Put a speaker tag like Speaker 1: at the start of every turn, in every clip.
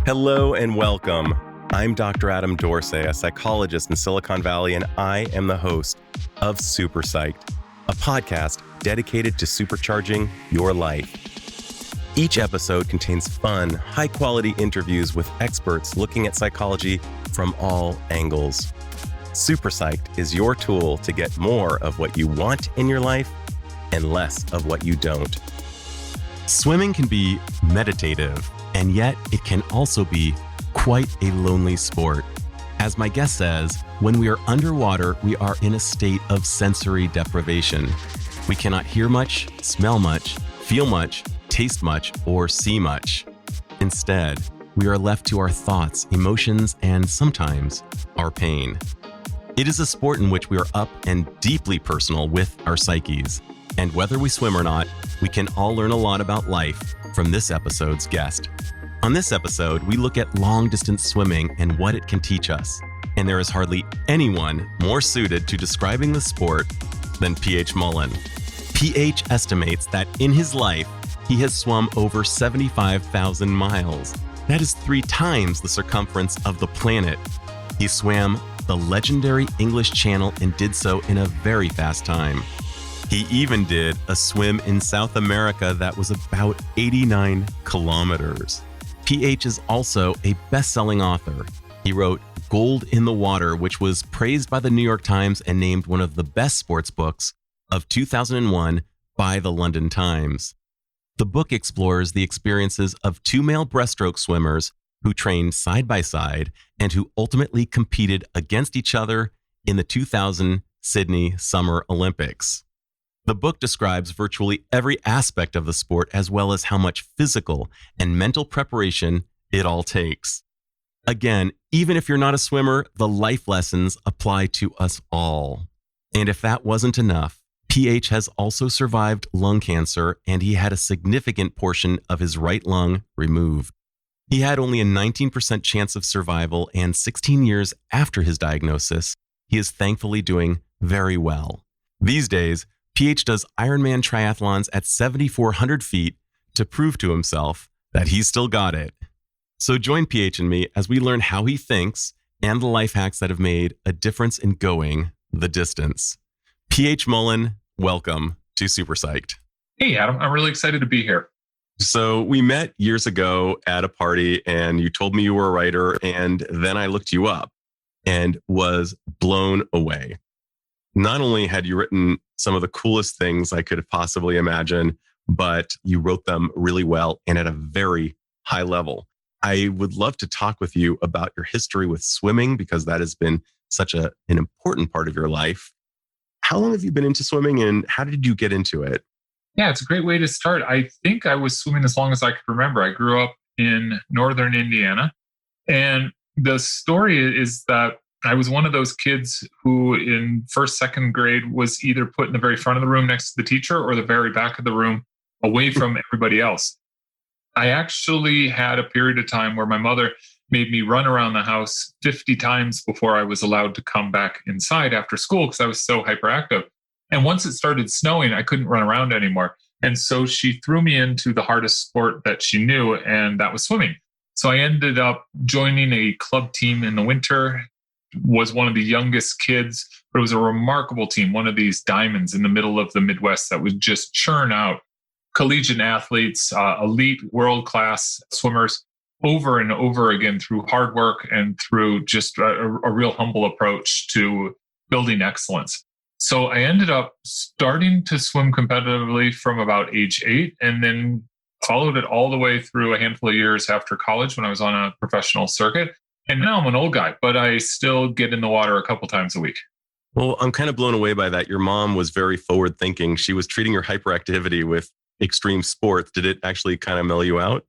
Speaker 1: Hello and welcome. I'm Dr. Adam Dorsey, a psychologist in Silicon Valley, and I am the host of Super Psyched, a podcast dedicated to supercharging your life. Each episode contains fun, high-quality interviews with experts looking at psychology from all angles. Super Psyched is your tool to get more of what you want in your life and less of what you don't. Swimming can be meditative, and yet it can also be quite a lonely sport. As my guest says, when we are underwater, we are in a state of sensory deprivation. We cannot hear much, smell much, feel much, taste much, or see much. Instead, we are left to our thoughts, emotions, and sometimes our pain. It is a sport in which we are up and deeply personal with our psyches. And whether we swim or not, we can all learn a lot about life from this episode's guest. On this episode, we look at long-distance swimming and what it can teach us. And there is hardly anyone more suited to describing the sport than PH Mullen. PH estimates that in his life, he has swum over 75,000 miles. That is 3 times the circumference of the planet. He swam the legendary English Channel and did so in a very fast time. He even did a swim in South America that was about 89 kilometers. PH is also a best-selling author. He wrote Gold in the Water, which was praised by the New York Times and named one of the best sports books of 2001 by the London Times. The book explores the experiences of 2 male breaststroke swimmers who trained side by side and who ultimately competed against each other in the 2000 Sydney Summer Olympics. The book describes virtually every aspect of the sport, as well as how much physical and mental preparation it all takes. Again, even if you're not a swimmer, the life lessons apply to us all. And if that wasn't enough, PH has also survived lung cancer, and he had a significant portion of his right lung removed. He had only a 19% chance of survival, and 16 years after his diagnosis, he is thankfully doing very well. These days, PH does Ironman triathlons at 7,400 feet to prove to himself that he's still got it. So join PH and me as we learn how he thinks and the life hacks that have made a difference in going the distance. PH Mullen, welcome to Super Psyched.
Speaker 2: Hey, Adam. I'm really excited to be here.
Speaker 1: So we met years ago at a party and you told me you were a writer, and then I looked you up and was blown away. Not only had you written some of the coolest things I could possibly imagine, but you wrote them really well and at a very high level. I would love to talk with you about your history with swimming, because that has been such an important part of your life. How long have you been into swimming and how did you get into it?
Speaker 2: Yeah, it's a great way to start. I think I was swimming as long as I could remember. I grew up in northern Indiana. And the story is that I was one of those kids who in first, second grade was either put in the very front of the room next to the teacher or the very back of the room away from everybody else. I actually had a period of time where my mother made me run around the house 50 times before I was allowed to come back inside after school because I was so hyperactive. And once it started snowing, I couldn't run around anymore. And so she threw me into the hardest sport that she knew, and that was swimming. So I ended up joining a club team in the winter, was one of the youngest kids, but it was a remarkable team, one of these diamonds in the middle of the Midwest that would just churn out collegiate athletes, elite world-class swimmers over and over again through hard work and through just a real humble approach to building excellence. So I ended up starting to swim competitively from about age 8 and then followed it all the way through a handful of years after college when I was on a professional circuit. And now I'm an old guy, but I still get in the water a couple times a week.
Speaker 1: Well, I'm kind of blown away by that. Your mom was very forward thinking. She was treating your hyperactivity with extreme sports. Did it actually kind of mellow you out?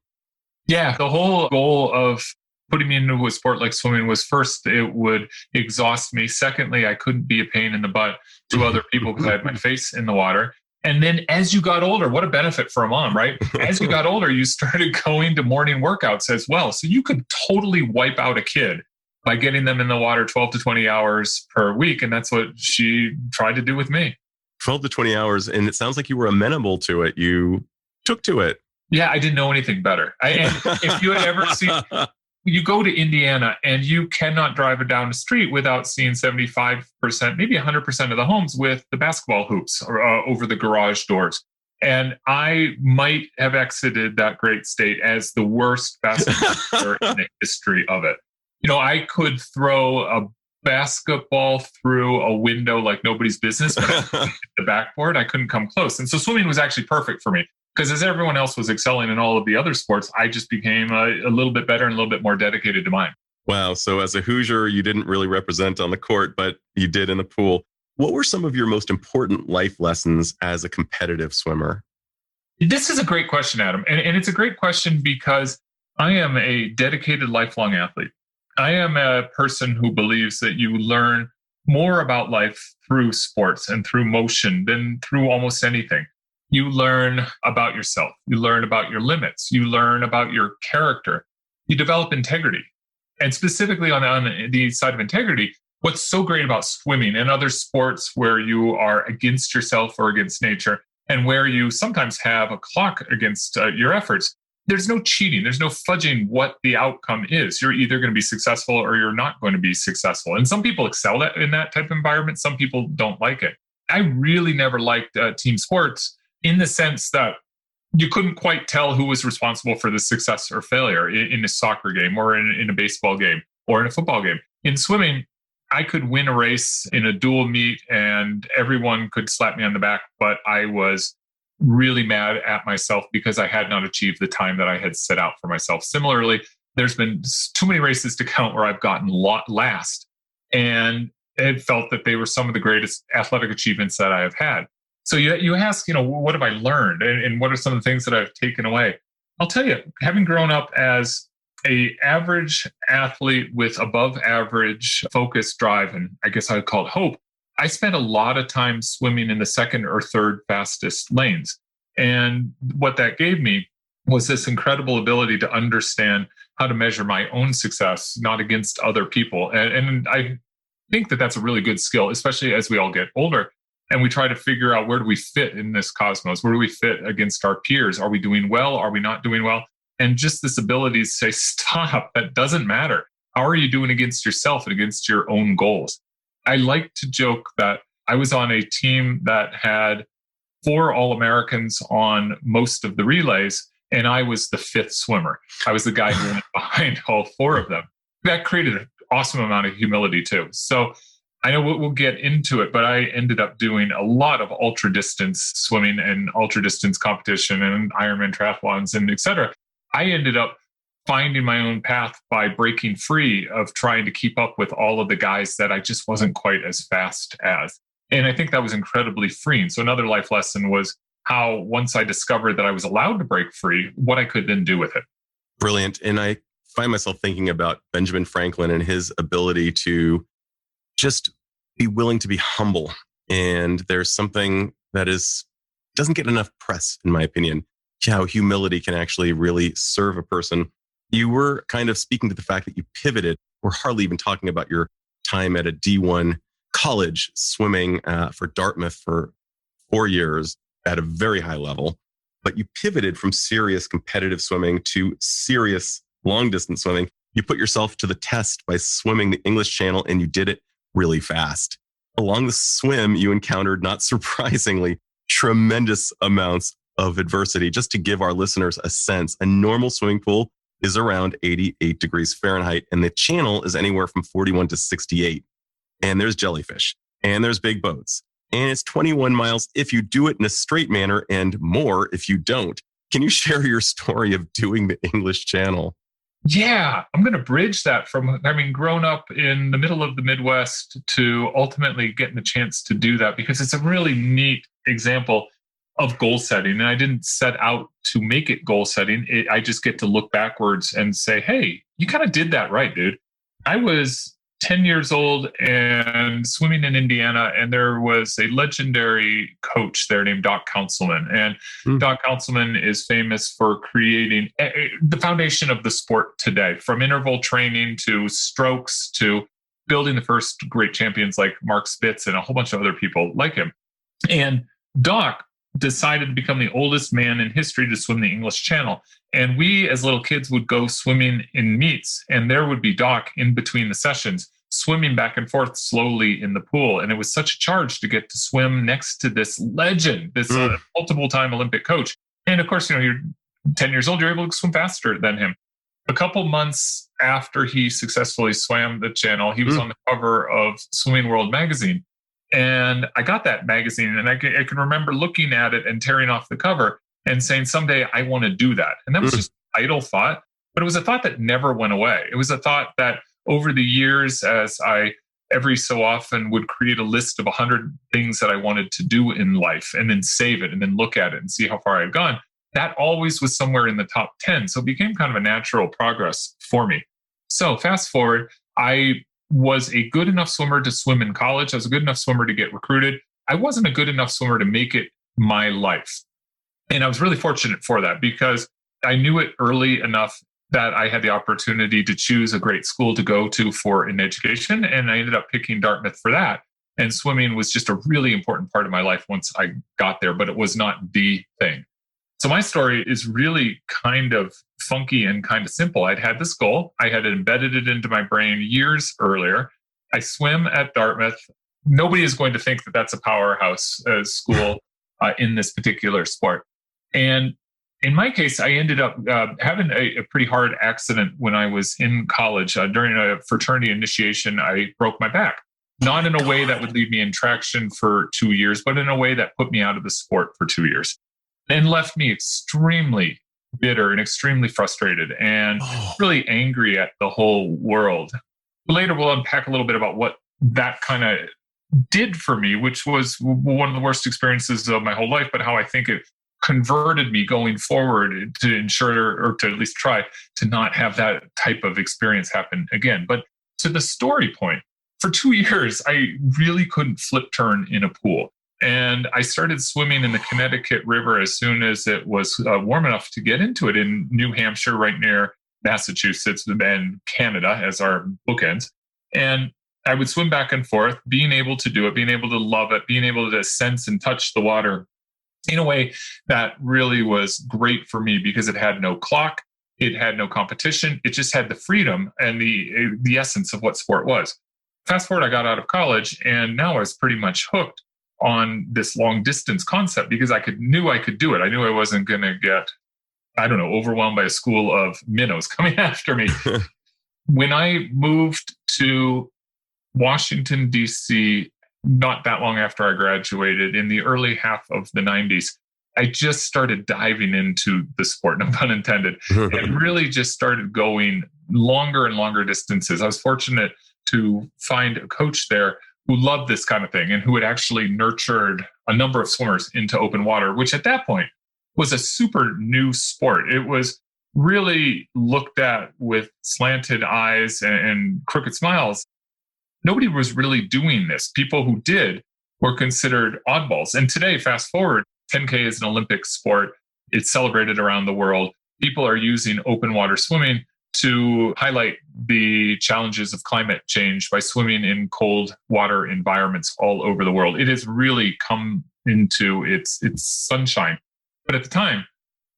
Speaker 2: Yeah, the whole goal of putting me into a sport like swimming was, first, it would exhaust me. Secondly, I couldn't be a pain in the butt to other people because I had my face in the water. And then as you got older, what a benefit for a mom, right? As you got older, you started going to morning workouts as well. So you could totally wipe out a kid by getting them in the water 12 to 20 hours per week. And that's what she tried to do with me.
Speaker 1: 12 to 20 hours. And it sounds like you were amenable to it. You took to it.
Speaker 2: Yeah, I didn't know anything better. And if you had ever seen, you go to Indiana and you cannot drive down the street without seeing 75%, maybe 100% of the homes with the basketball hoops over the garage doors. And I might have exited that great state as the worst basketball player in the history of it. I could throw a basketball through a window like nobody's business, but the backboard, I couldn't come close. And so swimming was actually perfect for me because as everyone else was excelling in all of the other sports, I just became a little bit better and a little bit more dedicated to mine.
Speaker 1: Wow. So as a Hoosier, you didn't really represent on the court, but you did in the pool. What were some of your most important life lessons as a competitive swimmer?
Speaker 2: This is a great question, Adam. And it's a great question because I am a dedicated lifelong athlete. I am a person who believes that you learn more about life through sports and through motion than through almost anything. You learn about yourself. You learn about your limits. You learn about your character. You develop integrity. And specifically on the side of integrity, what's so great about swimming and other sports where you are against yourself or against nature and where you sometimes have a clock against your efforts, there's no cheating. There's no fudging what the outcome is. You're either going to be successful or you're not going to be successful. And some people excel in that type of environment. Some people don't like it. I really never liked team sports in the sense that you couldn't quite tell who was responsible for the success or failure in a soccer game or in a baseball game or in a football game. In swimming, I could win a race in a dual meet and everyone could slap me on the back, but I was really mad at myself because I had not achieved the time that I had set out for myself. Similarly, there's been too many races to count where I've gotten last and it felt that they were some of the greatest athletic achievements that I have had. So you ask, what have I learned and what are some of the things that I've taken away? I'll tell you, having grown up as a average athlete with above average focus, drive, and I guess I would call it hope, I spent a lot of time swimming in the second or third fastest lanes. And what that gave me was this incredible ability to understand how to measure my own success, not against other people. And I think that that's a really good skill, especially as we all get older. And we try to figure out where do we fit in this cosmos? Where do we fit against our peers? Are we doing well? Are we not doing well? And just this ability to say, stop, that doesn't matter. How are you doing against yourself and against your own goals? I like to joke that I was on a team that had 4 All-Americans on most of the relays, and I was the 5th swimmer. I was the guy who went behind all 4 of them. That created an awesome amount of humility too. So I know we'll get into it, but I ended up doing a lot of ultra distance swimming and ultra distance competition and Ironman triathlons and et cetera. I ended up finding my own path by breaking free of trying to keep up with all of the guys that I just wasn't quite as fast as. And I think that was incredibly freeing. So another life lesson was how once I discovered that I was allowed to break free, what I could then do with it.
Speaker 1: Brilliant. And I find myself thinking about Benjamin Franklin and his ability to just be willing to be humble. And there's something that doesn't get enough press, in my opinion, how humility can actually really serve a person. You were kind of speaking to the fact that you pivoted. We're hardly even talking about your time at a D1 college swimming for Dartmouth for 4 years at a very high level. But you pivoted from serious competitive swimming to serious long distance swimming. You put yourself to the test by swimming the English Channel, and you did it really fast. Along the swim, you encountered, not surprisingly, tremendous amounts of adversity. Just to give our listeners a sense, a normal swimming pool is around 88 degrees Fahrenheit, and the channel is anywhere from 41 to 68. And there's jellyfish, and there's big boats, and it's 21 miles if you do it in a straight manner and more if you don't. Can you share your story of doing the English Channel?
Speaker 2: Yeah, I'm going to bridge that from having grown up in the middle of the Midwest to ultimately getting the chance to do that, because it's a really neat example of goal setting. And I didn't set out to make it goal setting. I just get to look backwards and say, hey, you kind of did that right, dude. I was 10 years old and swimming in Indiana, and there was a legendary coach there named Doc Councilman. And Doc Councilman is famous for creating the foundation of the sport today, from interval training to strokes to building the first great champions like Mark Spitz and a whole bunch of other people like him. And Doc decided to become the oldest man in history to swim the English Channel. And we, as little kids, would go swimming in meets, and there would be Doc in between the sessions, swimming back and forth slowly in the pool. And it was such a charge to get to swim next to this legend, this multiple-time Olympic coach. And of course, you're 10 years old, you're able to swim faster than him. A couple months after he successfully swam the channel, he was on the cover of Swimming World magazine. And I got that magazine, and I can remember looking at it and tearing off the cover and saying, someday I want to do that. And that was just an idle thought, but it was a thought that never went away. It was a thought that over the years, as I every so often would create a list of 100 things that I wanted to do in life and then save it and then look at it and see how far I'd gone, that always was somewhere in the top 10. So it became kind of a natural progress for me. So fast forward, I was a good enough swimmer to swim in college. I was a good enough swimmer to get recruited. I wasn't a good enough swimmer to make it my life. And I was really fortunate for that because I knew it early enough that I had the opportunity to choose a great school to go to for an education. And I ended up picking Dartmouth for that. And swimming was just a really important part of my life once I got there, but it was not the thing. So my story is really kind of funky and kind of simple. I'd had this goal. I had embedded it into my brain years earlier. I swim at Dartmouth. Nobody is going to think that that's a powerhouse school in this particular sport. And in my case, I ended up having a pretty hard accident when I was in college. During a fraternity initiation, I broke my back. Not in a way that would leave me in traction for 2 years, but in a way that put me out of the sport for 2 years. And left me extremely bitter and extremely frustrated and really angry at the whole world. Later, we'll unpack a little bit about what that kind of did for me, which was one of the worst experiences of my whole life, but how I think it converted me going forward to ensure, or to at least try to not have that type of experience happen again. But to the story point, for 2 years, I really couldn't flip turn in a pool. And I started swimming in the Connecticut River as soon as it was warm enough to get into it in New Hampshire, right near Massachusetts and Canada as our bookends. And I would swim back and forth, being able to do it, being able to love it, being able to sense and touch the water in a way that really was great for me because it had no clock, it had no competition, it just had the freedom and the essence of what sport was. Fast forward, I got out of college, and now I was pretty much hooked on this long distance concept because I knew I could do it. I knew I wasn't going to get, overwhelmed by a school of minnows coming after me. When I moved to Washington, D.C., not that long after I graduated in the early half of the 90s, I just started diving into the sport, no pun intended, and really just started going longer and longer distances. I was fortunate to find a coach there who loved this kind of thing and who had actually nurtured a number of swimmers into open water, which at that point was a super new sport. It was really looked at with slanted eyes and crooked smiles. Nobody was really doing this. People who did were considered oddballs. And today, fast forward, 10K is an Olympic sport. It's celebrated around the world. People are using open water swimming to highlight the challenges of climate change by swimming in cold water environments all over the world. It has really come into its sunshine. But at the time,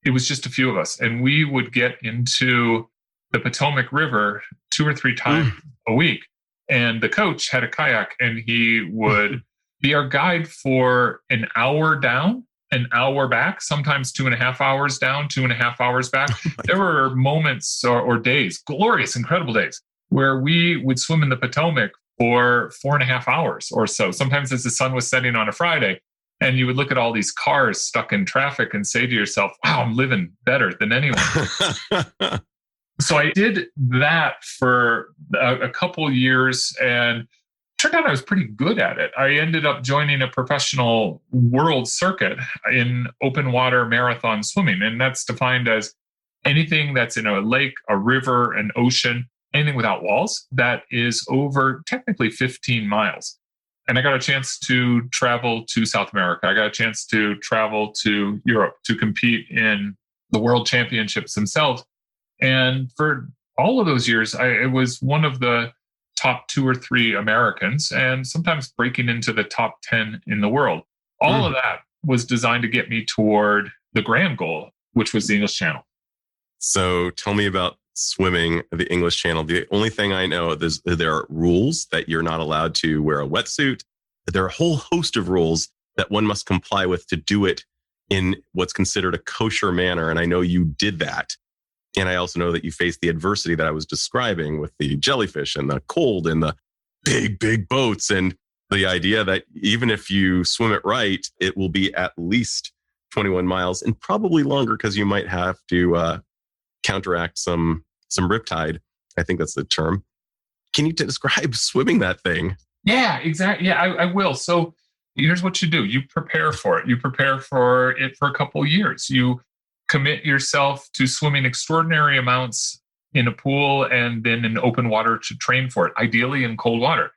Speaker 2: it was just a few of us. And we would get into the Potomac River 2 or 3 times a week. And the coach had a kayak, and he would be our guide for an hour down, an hour back, sometimes 2.5 hours down, 2.5 hours back. There were moments or days, glorious, incredible days, where we would swim in the Potomac for 4.5 hours or so. Sometimes as the sun was setting on a Friday, and you would look at all these cars stuck in traffic and say to yourself, wow, I'm living better than anyone. So I did that for a couple years, and turned out I was pretty good at it. I ended up joining a professional world circuit in open water marathon swimming. And that's defined as anything that's in a lake, a river, an ocean, anything without walls that is over technically 15 miles. And I got a chance to travel to South America. I got a chance to travel to Europe to compete in the world championships themselves. And for all of those years, I was one of the top 2 or 3 Americans, and sometimes breaking into the top 10 in the world. All of that was designed to get me toward the grand goal, which was the English Channel.
Speaker 1: So tell me about swimming the English Channel. The only thing I know is there are rules that you're not allowed to wear a wetsuit. There are a whole host of rules that one must comply with to do it in what's considered a kosher manner. And I know you did that. And I also know that you faced the adversity that I was describing with the jellyfish and the cold and the big, big boats. And the idea that even if you swim it right, it will be at least 21 miles and probably longer because you might have to counteract some riptide. I think that's the term. Can you describe swimming that thing?
Speaker 2: Yeah, exactly. Yeah, I will. So here's what you do. You prepare for it. You prepare for it for a couple of years. You commit yourself to swimming extraordinary amounts in a pool and then in open water to train for it, ideally in cold water.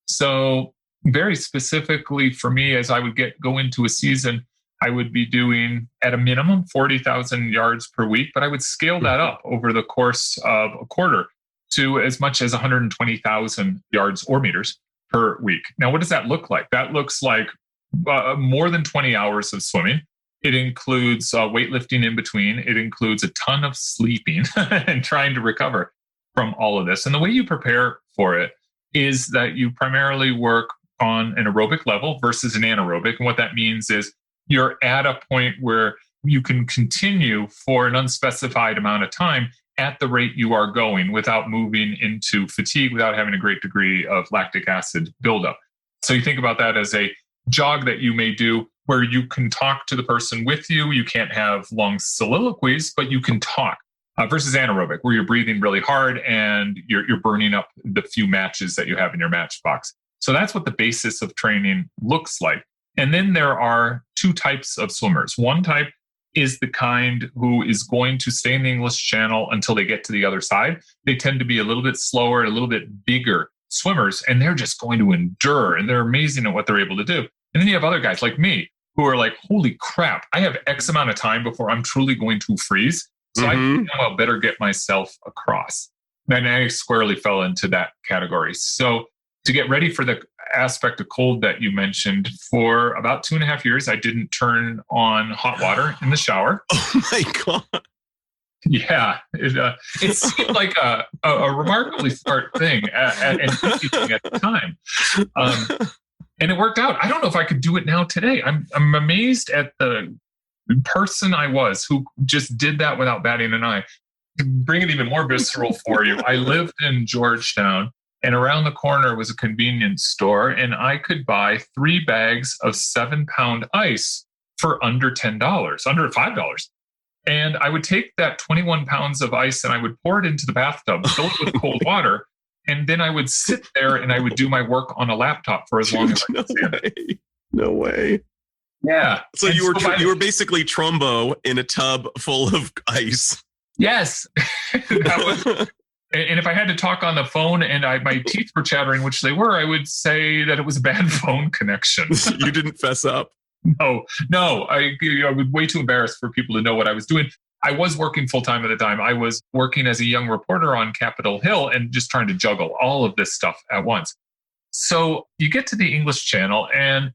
Speaker 2: So very specifically for me, as I would go into a season, I would be doing at a minimum 40,000 yards per week, but I would scale that up over the course of a quarter to as much as 120,000 yards or meters per week. Now, what does that look like? That looks like more than 20 hours of swimming. It includes weightlifting in between. It includes a ton of sleeping and trying to recover from all of this. And the way you prepare for it is that you primarily work on an aerobic level versus an anaerobic. And what that means is you're at a point where you can continue for an unspecified amount of time at the rate you are going without moving into fatigue, without having a great degree of lactic acid buildup. So you think about that as a jog that you may do where you can talk to the person with you. You can't have long soliloquies, but you can talk versus anaerobic where you're breathing really hard and you're burning up the few matches that you have in your matchbox. So that's what the basis of training looks like. And then there are two types of swimmers. One type is the kind who is going to stay in the English Channel until they get to the other side. They tend to be a little bit slower, a little bit bigger swimmers, and they're just going to endure, and they're amazing at what they're able to do. And then you have other guys like me who are like, holy crap, I have X amount of time before I'm truly going to freeze. So I think I'll better get myself across. And I squarely fell into that category. So to get ready for the aspect of cold that you mentioned, for about 2.5 years, I didn't turn on hot water in the shower.
Speaker 1: Oh my God.
Speaker 2: Yeah. It seemed like a remarkably smart thing and easy thing at the time. And it worked out. I don't know if I could do it now today. I'm amazed at the person I was who just did that without batting an eye. To bring it even more visceral for you, I lived in Georgetown, and around the corner was a convenience store, and I could buy 3 bags of 7-pound ice for under $10, under $5. And I would take that 21 pounds of ice and I would pour it into the bathtub, fill it with cold water, and then I would sit there and I would do my work on a laptop for as long as I could stand.
Speaker 1: No way.
Speaker 2: Yeah.
Speaker 1: So you were basically Trumbo in a tub full of ice.
Speaker 2: Yes. And if I had to talk on the phone and my teeth were chattering, which they were, I would say that it was a bad phone connection.
Speaker 1: You didn't fess up?
Speaker 2: No. I was way too embarrassed for people to know what I was doing. I was working full time at the time. I was working as a young reporter on Capitol Hill and just trying to juggle all of this stuff at once. So you get to the English Channel and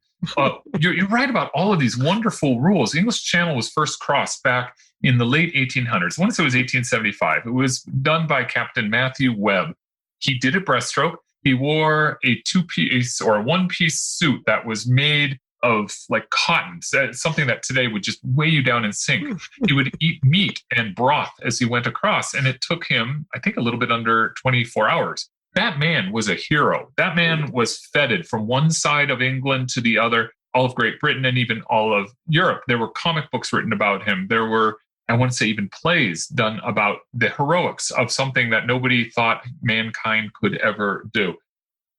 Speaker 2: you're right about all of these wonderful rules. The English Channel was first crossed back in the late 1800s. I want to say it was 1875. It was done by Captain Matthew Webb. He did it breaststroke. He wore a 2-piece or a 1-piece suit that was made of like cotton, something that today would just weigh you down and sink. He would eat meat and broth as he went across, and it took him, I think, a little bit under 24 hours. That man was a hero. That man was feted from one side of England to the other, all of Great Britain and even all of Europe. There were comic books written about him. There were, I want to say, even plays done about the heroics of something that nobody thought mankind could ever do.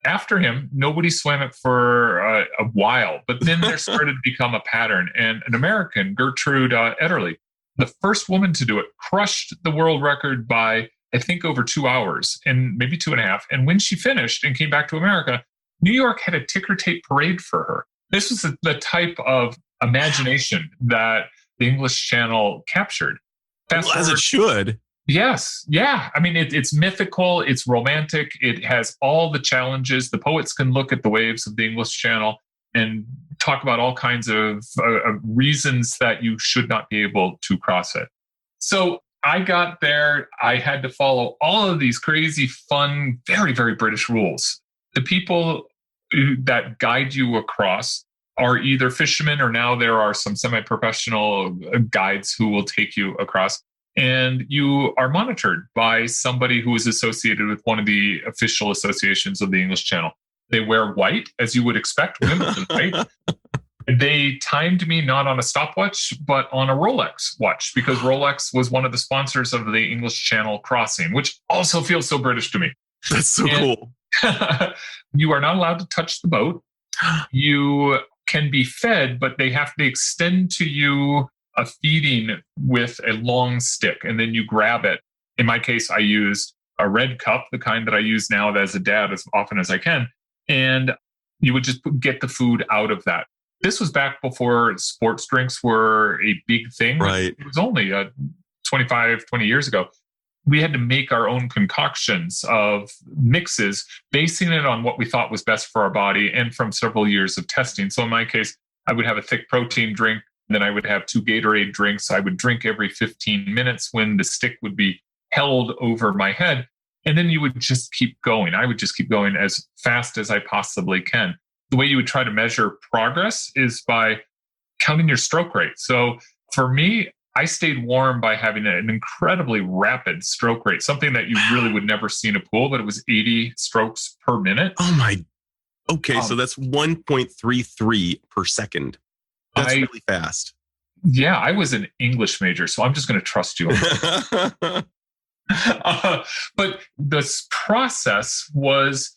Speaker 2: After him, nobody swam it for a while, but then there started to become a pattern. And an American, Gertrude Ederle, the first woman to do it, crushed the world record by, I think, over 2 hours and maybe 2.5. And when she finished and came back to America, New York had a ticker tape parade for her. This was the type of imagination that the English Channel captured.
Speaker 1: As it should.
Speaker 2: Yes. Yeah. I mean, it's mythical. It's romantic. It has all the challenges. The poets can look at the waves of the English Channel and talk about all kinds of reasons that you should not be able to cross it. So I got there. I had to follow all of these crazy, fun, very, very British rules. The people that guide you across are either fishermen, or now there are some semi-professional guides who will take you across. And you are monitored by somebody who is associated with one of the official associations of the English Channel. They wear white, as you would expect, Wimbledon white. They timed me not on a stopwatch, but on a Rolex watch, because Rolex was one of the sponsors of the English Channel crossing, which also feels so British to me.
Speaker 1: That's so cool.
Speaker 2: You are not allowed to touch the boat. You can be fed, but they extend to you a feeding with a long stick, and then you grab it. In my case, I used a red cup, the kind that I use now as a dad as often as I can. And you would just get the food out of that. This was back before sports drinks were a big thing.
Speaker 1: Right.
Speaker 2: It was only 20 years ago. We had to make our own concoctions of mixes, basing it on what we thought was best for our body and from several years of testing. So in my case, I would have a thick protein drink. Then I would have 2 Gatorade drinks. I would drink every 15 minutes when the stick would be held over my head. And then you would just keep going. I would just keep going as fast as I possibly can. The way you would try to measure progress is by counting your stroke rate. So for me, I stayed warm by having an incredibly rapid stroke rate, something that you really would never see in a pool, but it was 80 strokes per minute.
Speaker 1: Oh my. Okay, so that's 1.33 per second. That's really fast.
Speaker 2: Yeah, I was an English major, so I'm just going to trust you. But this process was,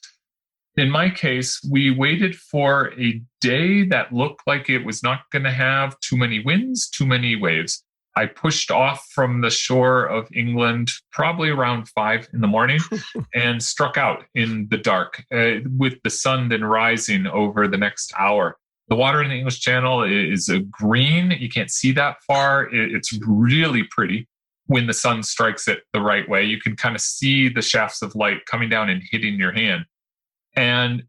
Speaker 2: in my case, we waited for a day that looked like it was not going to have too many winds, too many waves. I pushed off from the shore of England probably around 5 a.m. and struck out in the dark with the sun then rising over the next hour. The water in the English Channel is green. You can't see that far. It's really pretty when the sun strikes it the right way. You can kind of see the shafts of light coming down and hitting your hand. And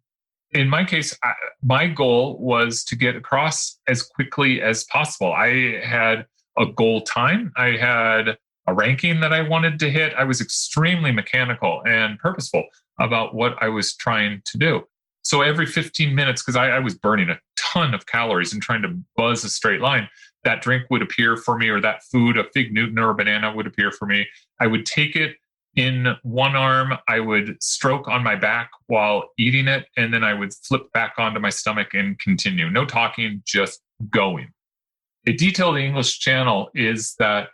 Speaker 2: in my case, my goal was to get across as quickly as possible. I had a goal time. I had a ranking that I wanted to hit. I was extremely mechanical and purposeful about what I was trying to do. So every 15 minutes, because I was burning a ton of calories and trying to buzz a straight line, that drink would appear for me, or that food, a fig Newton or a banana would appear for me. I would take it in one arm. I would stroke on my back while eating it. And then I would flip back onto my stomach and continue. No talking, just going. A detail of the English Channel is that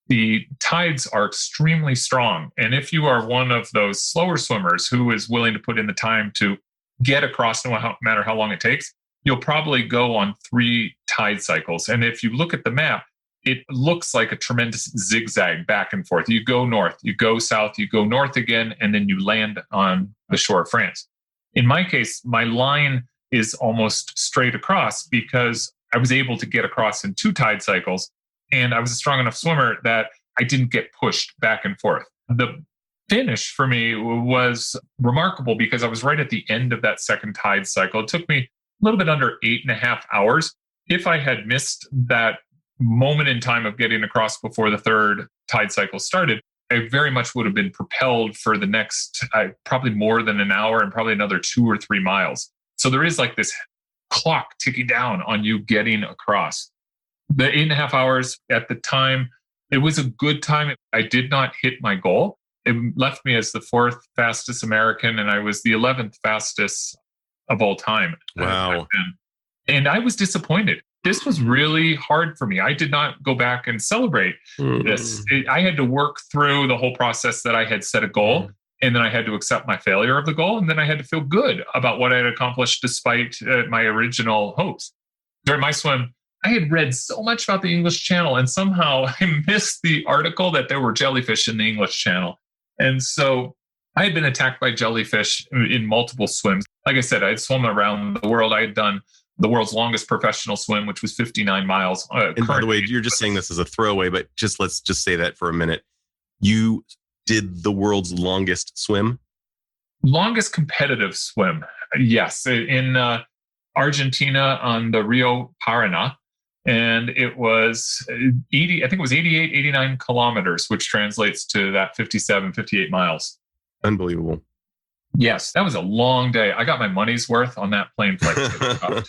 Speaker 2: the tides are extremely strong. And if you are one of those slower swimmers who is willing to put in the time to get across, no matter how long it takes, you'll probably go on 3 tide cycles. And if you look at the map, it looks like a tremendous zigzag back and forth. You go north, you go south, you go north again, and then you land on the shore of France. In my case, my line is almost straight across because I was able to get across in 2 tide cycles. And I was a strong enough swimmer that I didn't get pushed back and forth. The finish for me was remarkable because I was right at the end of that second tide cycle. It took me a little bit under 8.5 hours. If I had missed that moment in time of getting across before the third tide cycle started, I very much would have been propelled for the next probably more than an hour and probably another 2 or 3 miles. So there is like this clock ticking down on you getting across. The 8.5 hours at the time, it was a good time. I did not hit my goal. It left me as the 4th fastest American, and I was the 11th fastest of all time.
Speaker 1: Wow.
Speaker 2: And I was disappointed. This was really hard for me. I did not go back and celebrate this. I had to work through the whole process that I had set a goal, and then I had to accept my failure of the goal, and then I had to feel good about what I had accomplished despite my original hopes. During my swim, I had read so much about the English Channel, and somehow I missed the article that there were jellyfish in the English Channel. And so I had been attacked by jellyfish in multiple swims. Like I said, I had swum around the world. I had done the world's longest professional swim, which was 59 miles.
Speaker 1: And by the way, you're just saying this as a throwaway, but let's just say that for a minute. You did the world's longest swim?
Speaker 2: Longest competitive swim. Yes. In Argentina on the Rio Paraná. And it was 80, I think it was 88, 89 kilometers, which translates to that 57, 58 miles.
Speaker 1: Unbelievable.
Speaker 2: Yes, that was a long day. I got my money's worth on that plane flight.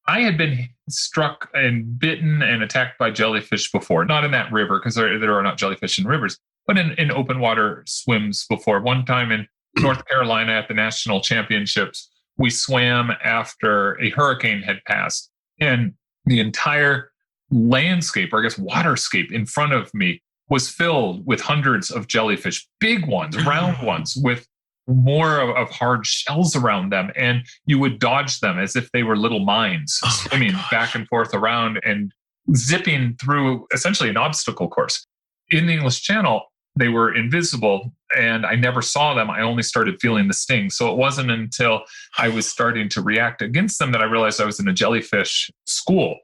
Speaker 2: I had been struck and bitten and attacked by jellyfish before, not in that river, because there are not jellyfish in rivers, but in open water swims before. One time in North Carolina at the national championships, we swam after a hurricane had passed, and the entire landscape, or I guess waterscape in front of me, was filled with hundreds of jellyfish, big ones, round ones, with more of hard shells around them. And you would dodge them as if they were little mines, swimming back and forth around and zipping through essentially an obstacle course. In the English Channel, they were invisible and I never saw them. I only started feeling the sting. So it wasn't until I was starting to react against them that I realized I was in a jellyfish school.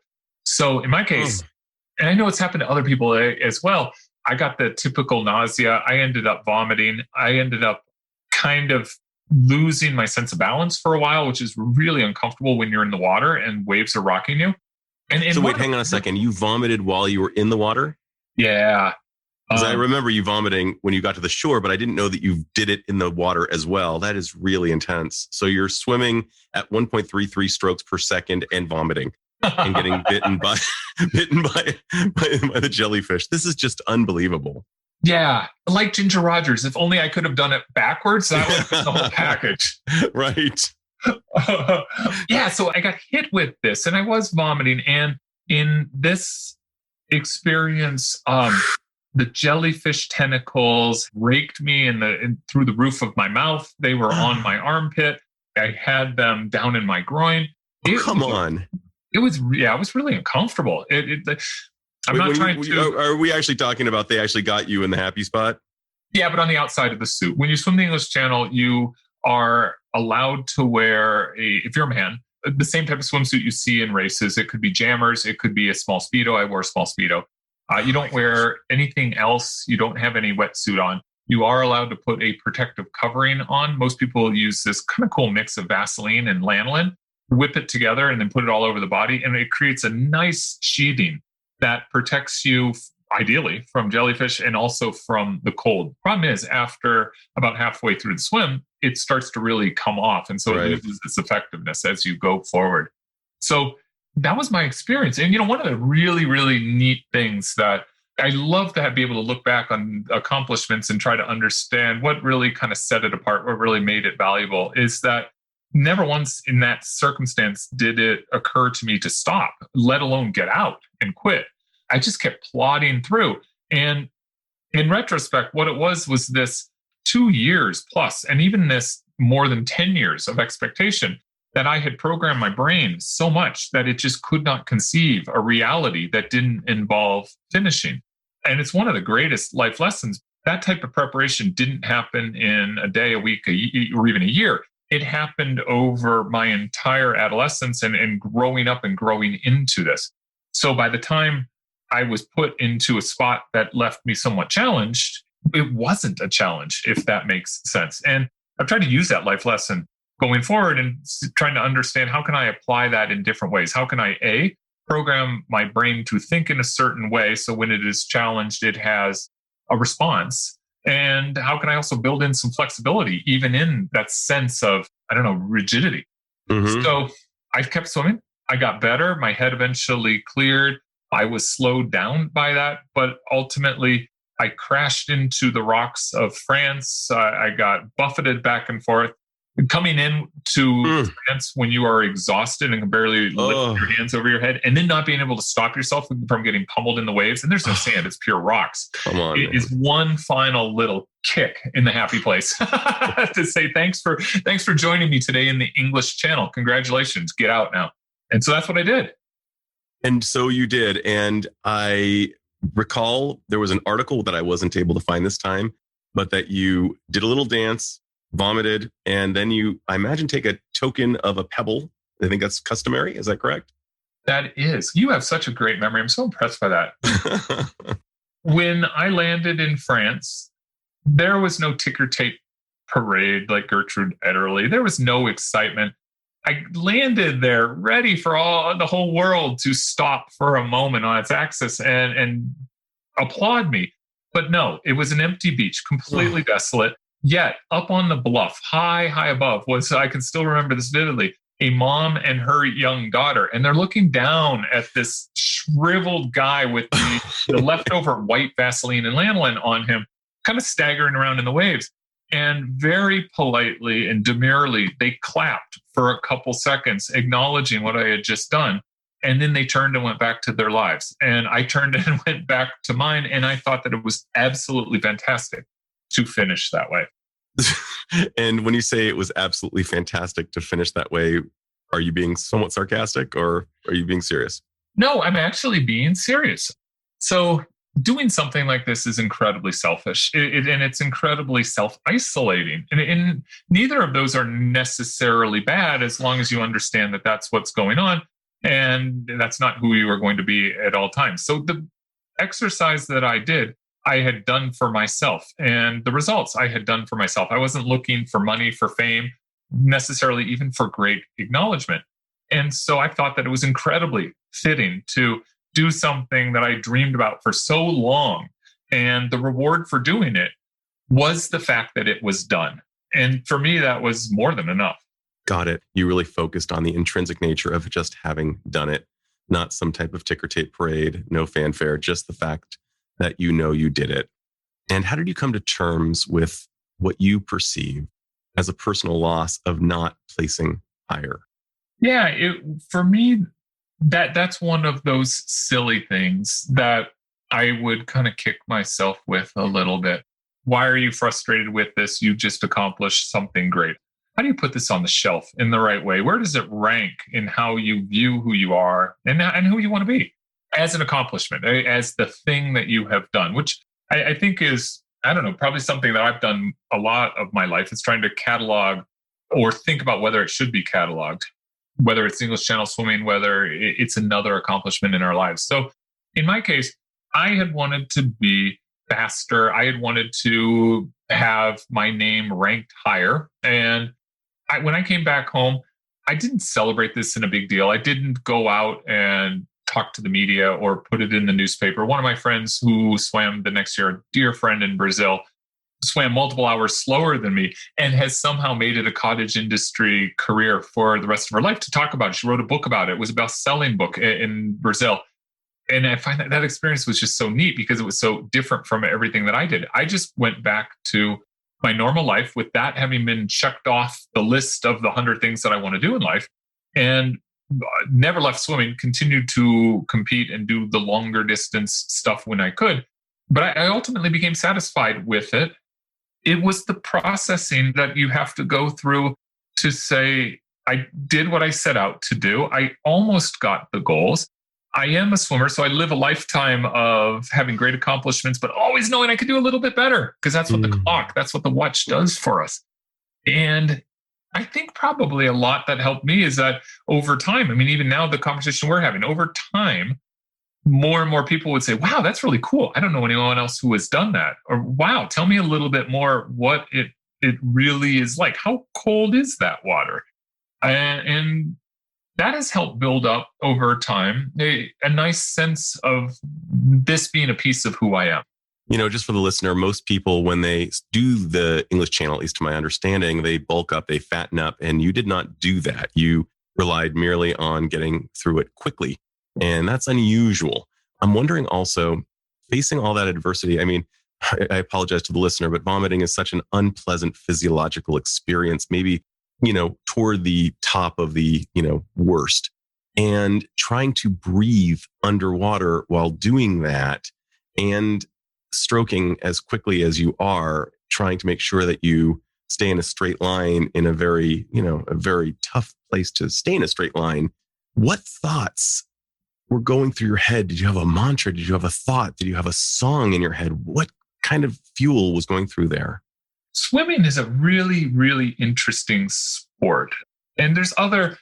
Speaker 2: So in my case, and I know it's happened to other people as well, I got the typical nausea. I ended up vomiting. I ended up kind of losing my sense of balance for a while, which is really uncomfortable when you're in the water and waves are rocking you.
Speaker 1: So wait, hang on a second. You vomited while you were in the water?
Speaker 2: Yeah.
Speaker 1: Because I remember you vomiting when you got to the shore, but I didn't know that you did it in the water as well. That is really intense. So you're swimming at 1.33 strokes per second and vomiting and getting bitten by the jellyfish. This is just unbelievable.
Speaker 2: Yeah, like Ginger Rogers. If only I could have done it backwards, that would have been the whole package.
Speaker 1: Right.
Speaker 2: Yeah, so I got hit with this and I was vomiting. And in this experience, the jellyfish tentacles raked me through the roof of my mouth. They were on my armpit. I had them down in my groin.
Speaker 1: Come on.
Speaker 2: It was really uncomfortable.
Speaker 1: Are we actually talking about they actually got you in the happy spot?
Speaker 2: Yeah, but on the outside of the suit. When you swim the English Channel, you are allowed to wear if you're a man, the same type of swimsuit you see in races. It could be jammers. It could be a small Speedo. I wore a small Speedo. You don't wear anything else. You don't have any wetsuit on. You are allowed to put a protective covering on. Most people use this kind of cool mix of Vaseline and lanolin, whip it together, and then put it all over the body. And it creates a nice sheathing that protects you ideally from jellyfish and also from the cold. Problem is, after about halfway through the swim, it starts to really come off. And so it loses its effectiveness as you go forward. So that was my experience. And, one of the really, really neat things that I love to be able to look back on accomplishments and try to understand what really kind of set it apart, what really made it valuable, is that never once in that circumstance did it occur to me to stop, let alone get out and quit. I just kept plodding through. And in retrospect, what it was this 2 years plus, and even this more than 10 years of expectation that I had programmed my brain so much that it just could not conceive a reality that didn't involve finishing. And it's one of the greatest life lessons. That type of preparation didn't happen in a day, a week, or even a year. It happened over my entire adolescence and growing up and growing into this. So by the time I was put into a spot that left me somewhat challenged, it wasn't a challenge, if that makes sense. And I've tried to use that life lesson going forward and trying to understand how can I apply that in different ways? How can I, program my brain to think in a certain way so when it is challenged, it has a response? And how can I also build in some flexibility, even in that sense of, rigidity? Mm-hmm. So I kept swimming. I got better. My head eventually cleared. I was slowed down by that, but ultimately I crashed into the rocks of France. I got buffeted back and forth. Coming into France when you are exhausted and can barely lift your hands over your head, and then not being able to stop yourself from getting pummeled in the waves. And there's no sand, it's pure rocks.
Speaker 1: Come on,
Speaker 2: it is one final little kick in the happy place to say thanks for joining me today in the English Channel. Congratulations, get out now. And so that's what I did.
Speaker 1: And so you did. And I recall there was an article that I wasn't able to find this time, but that you did a little dance, vomited, and then I imagine, take a token of a pebble. I think that's customary. Is that correct?
Speaker 2: That is. You have such a great memory. I'm so impressed by that. When I landed in France, there was no ticker tape parade like Gertrude Ederle. There was no excitement. I landed there ready for the whole world to stop for a moment on its axis and applaud me. But no, it was an empty beach, completely desolate. Yet up on the bluff, high above, I can still remember this vividly, a mom and her young daughter. And they're looking down at this shriveled guy with the leftover white Vaseline and lanolin on him, kind of staggering around in the waves. And very politely and demurely, they clapped for a couple seconds, acknowledging what I had just done. And then they turned and went back to their lives. And I turned and went back to mine. And I thought that it was absolutely fantastic to finish that way.
Speaker 1: And when you say it was absolutely fantastic to finish that way, are you being somewhat sarcastic or are you being serious?
Speaker 2: No, I'm actually being serious. So doing something like this is incredibly selfish and it's incredibly self-isolating. And neither of those are necessarily bad as long as you understand that that's what's going on and that's not who you are going to be at all times. So the exercise that I did, I had done for myself, and the results I had done for myself. I wasn't looking for money, for fame, necessarily even for great acknowledgement. And so I thought that it was incredibly fitting to do something that I dreamed about for so long. And the reward for doing it was the fact that it was done. And for me, that was more than enough.
Speaker 1: Got it. You really focused on the intrinsic nature of just having done it, not some type of ticker tape parade, no fanfare, just the fact that you know you did it. And how did you come to terms with what you perceive as a personal loss of not placing higher?
Speaker 2: Yeah, for me, that's one of those silly things that I would kind of kick myself with a little bit. Why are you frustrated with this? You just accomplished something great. How do you put this on the shelf in the right way? Where does it rank in how you view who you are and who you want to be as an accomplishment, as the thing that you have done, which I think is, I don't know, probably something that I've done a lot of my life is trying to catalog or think about whether it should be cataloged, whether it's English Channel swimming, whether it's another accomplishment in our lives. So in my case, I had wanted to be faster. I had wanted to have my name ranked higher. And when I came back home, I didn't celebrate this in a big deal. I didn't go out and talk to the media or put it in the newspaper. One of my friends who swam the next year, a dear friend in Brazil, swam multiple hours slower than me and has somehow made it a cottage industry career for the rest of her life to talk about it. She wrote a book about it. It was a best-selling book in Brazil. And I find that experience was just so neat because it was so different from everything that I did. I just went back to my normal life with that having been checked off the list of the 100 things that I want to do in life, and never left swimming, continued to compete and do the longer distance stuff when I could. But I ultimately became satisfied with it. It was the processing that you have to go through to say, I did what I set out to do. I almost got the goals. I am a swimmer, so I live a lifetime of having great accomplishments, but always knowing I could do a little bit better because that's what the clock, that's what the watch does for us. And I think probably a lot that helped me is that over time, I mean, even now the conversation we're having, over time, more and more people would say, wow, that's really cool. I don't know anyone else who has done that. Or wow, tell me a little bit more what it really is like. How cold is that water? And that has helped build up over time a nice sense of this being a piece of who I am.
Speaker 1: You know, just for the listener, most people, when they do the English Channel, at least to my understanding, they bulk up, they fatten up, and you did not do that. You relied merely on getting through it quickly. And that's unusual. I'm wondering also, facing all that adversity, I mean, I apologize to the listener, but vomiting is such an unpleasant physiological experience, maybe, you know, toward the top of the, you know, worst. And trying to breathe underwater while doing that and stroking as quickly as you are, trying to make sure that you stay in a straight line in a very, you know, a very tough place to stay in a straight line. What thoughts were going through your head? Did you have a mantra? Did you have a thought? Did you have a song in your head? What kind of fuel was going through there?
Speaker 2: Swimming is a really, really interesting sport. And there's other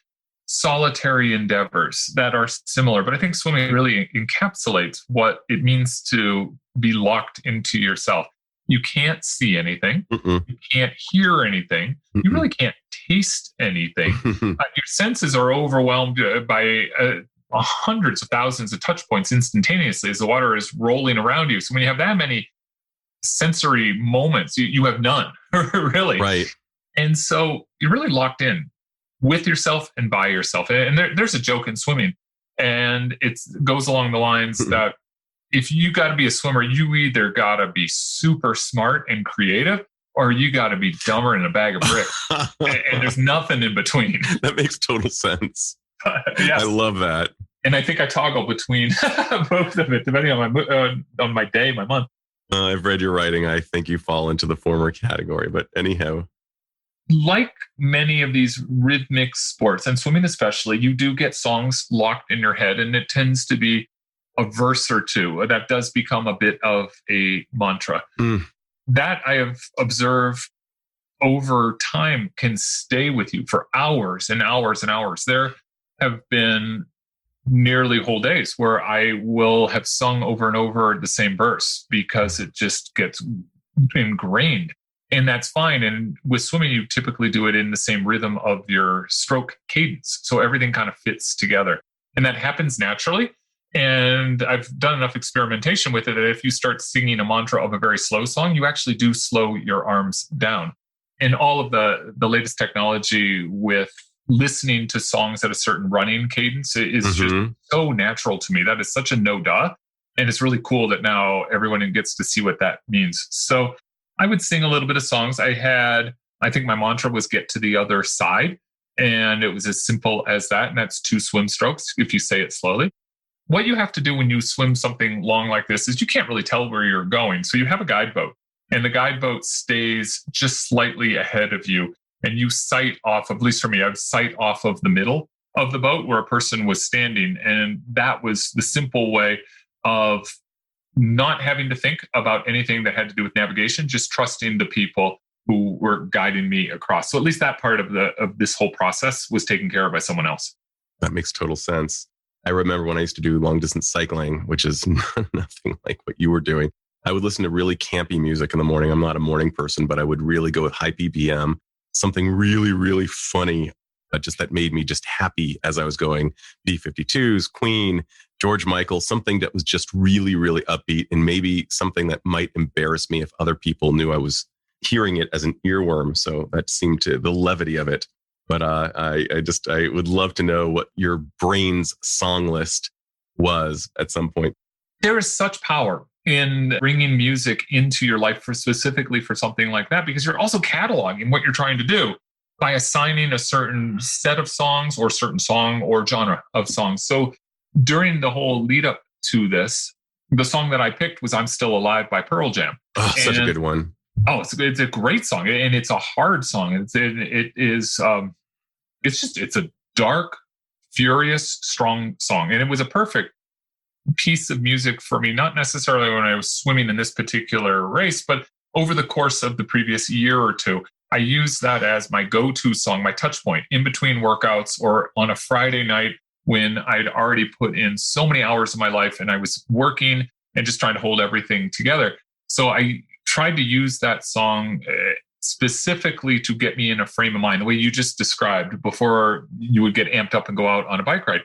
Speaker 2: solitary endeavors that are similar, but I think swimming really encapsulates what it means to be locked into yourself. You can't see anything.
Speaker 1: Mm-mm.
Speaker 2: You can't hear anything.
Speaker 1: Mm-mm.
Speaker 2: You really can't taste anything. Your senses are overwhelmed by hundreds of thousands of touch points instantaneously as the water is rolling around you. So when you have that many sensory moments, you have none, really.
Speaker 1: Right.
Speaker 2: And so you're really locked in with yourself and by yourself. And there's a joke in swimming, and it goes along the lines that if you got to be a swimmer, you either got to be super smart and creative, or you got to be dumber than a bag of bricks. And there's nothing in between.
Speaker 1: That makes total sense.
Speaker 2: Yes.
Speaker 1: I love that.
Speaker 2: And I think I toggle between both of it, depending on my day, my month.
Speaker 1: I've read your writing. I think you fall into the former category, but anyhow.
Speaker 2: Like many of these rhythmic sports, and swimming especially, you do get songs locked in your head, and it tends to be a verse or two that does become a bit of a mantra. That I have observed over time can stay with you for hours and hours and hours. There have been nearly whole days where I will have sung over and over the same verse because it just gets ingrained. And that's fine. And with swimming, you typically do it in the same rhythm of your stroke cadence. So everything kind of fits together. And that happens naturally. And I've done enough experimentation with it that if you start singing a mantra of a very slow song, you actually do slow your arms down. And all of the latest technology with listening to songs at a certain running cadence is just so natural to me. That is such a no-duh. And it's really cool that now everyone gets to see what that means. So I would sing a little bit of songs. I think my mantra was get to the other side. And it was as simple as that. And that's 2 swim strokes if you say it slowly. What you have to do when you swim something long like this is you can't really tell where you're going. So you have a guide boat, and the guide boat stays just slightly ahead of you. And you sight off of, at least for me, I would sight off of the middle of the boat where a person was standing. And that was the simple way of not having to think about anything that had to do with navigation, just trusting the people who were guiding me across. So at least that part of this whole process was taken care of by someone else.
Speaker 1: That makes total sense. I remember when I used to do long distance cycling, which is nothing like what you were doing. I would listen to really campy music in the morning. I'm not a morning person, but I would really go with high BPM, something really, really funny, just that made me just happy as I was going. B-52s, Queen, George Michael, something that was just really, really upbeat, and maybe something that might embarrass me if other people knew I was hearing it as an earworm. So that seemed to the levity of it. But I would love to know what your brain's song list was at some point.
Speaker 2: There is such power in bringing music into your life specifically for something like that, because you're also cataloging what you're trying to do by assigning a certain set of songs or certain song or genre of songs. So during the whole lead up to this, the song that I picked was I'm Still Alive by Pearl Jam.
Speaker 1: Oh, such a good one.
Speaker 2: Oh, it's a great song, and it's a hard song. It's a dark, furious, strong song. And it was a perfect piece of music for me, not necessarily when I was swimming in this particular race, but over the course of the previous year or two. I used that as my go-to song, my touch point in between workouts or on a Friday night when I'd already put in so many hours of my life and I was working and just trying to hold everything together. So I tried to use that song specifically to get me in a frame of mind, the way you just described before you would get amped up and go out on a bike ride.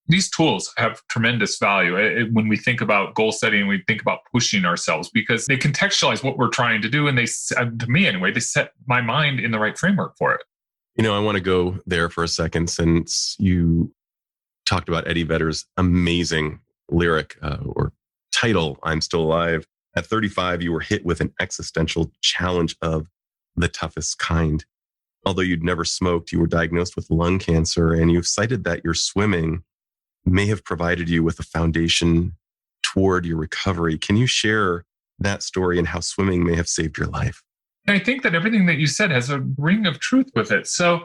Speaker 2: These tools have tremendous value when we think about goal setting, we think about pushing ourselves, because they contextualize what we're trying to do. And they, to me anyway, they set my mind in the right framework for it.
Speaker 1: You know, I want to go there for a second, since you talked about Eddie Vedder's amazing lyric or title, I'm Still Alive. At 35, you were hit with an existential challenge of the toughest kind. Although you'd never smoked, you were diagnosed with lung cancer, and you've cited that your swimming may have provided you with a foundation toward your recovery. Can you share that story and how swimming may have saved your life?
Speaker 2: I think that everything that you said has a ring of truth with it. So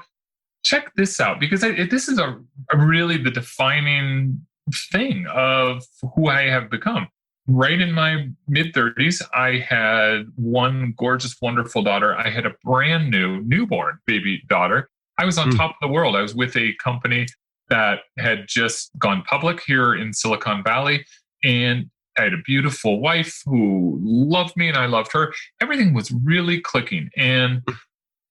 Speaker 2: check this out, because this is a really the defining thing of who I have become. Right in my mid-30s, I had one gorgeous, wonderful daughter. I had a brand new newborn baby daughter. I was on top of the world. I was with a company that had just gone public here in Silicon Valley. And I had a beautiful wife who loved me and I loved her. Everything was really clicking. And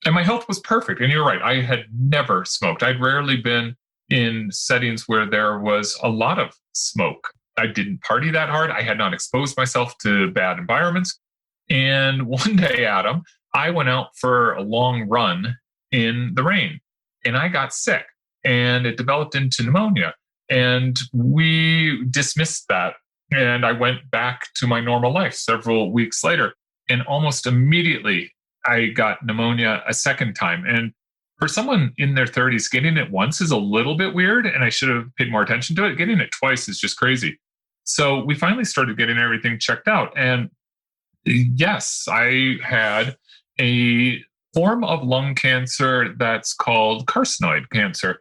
Speaker 2: my health was perfect. And you're right. I had never smoked. I'd rarely been in settings where there was a lot of smoke. I didn't party that hard. I had not exposed myself to bad environments. And one day, Adam, I went out for a long run in the rain and I got sick and it developed into pneumonia. And we dismissed that. And I went back to my normal life several weeks later. And almost immediately, I got pneumonia a second time. And for someone in their 30s, getting it once is a little bit weird. And I should have paid more attention to it. Getting it twice is just crazy. So we finally started getting everything checked out. And yes, I had a form of lung cancer that's called carcinoid cancer.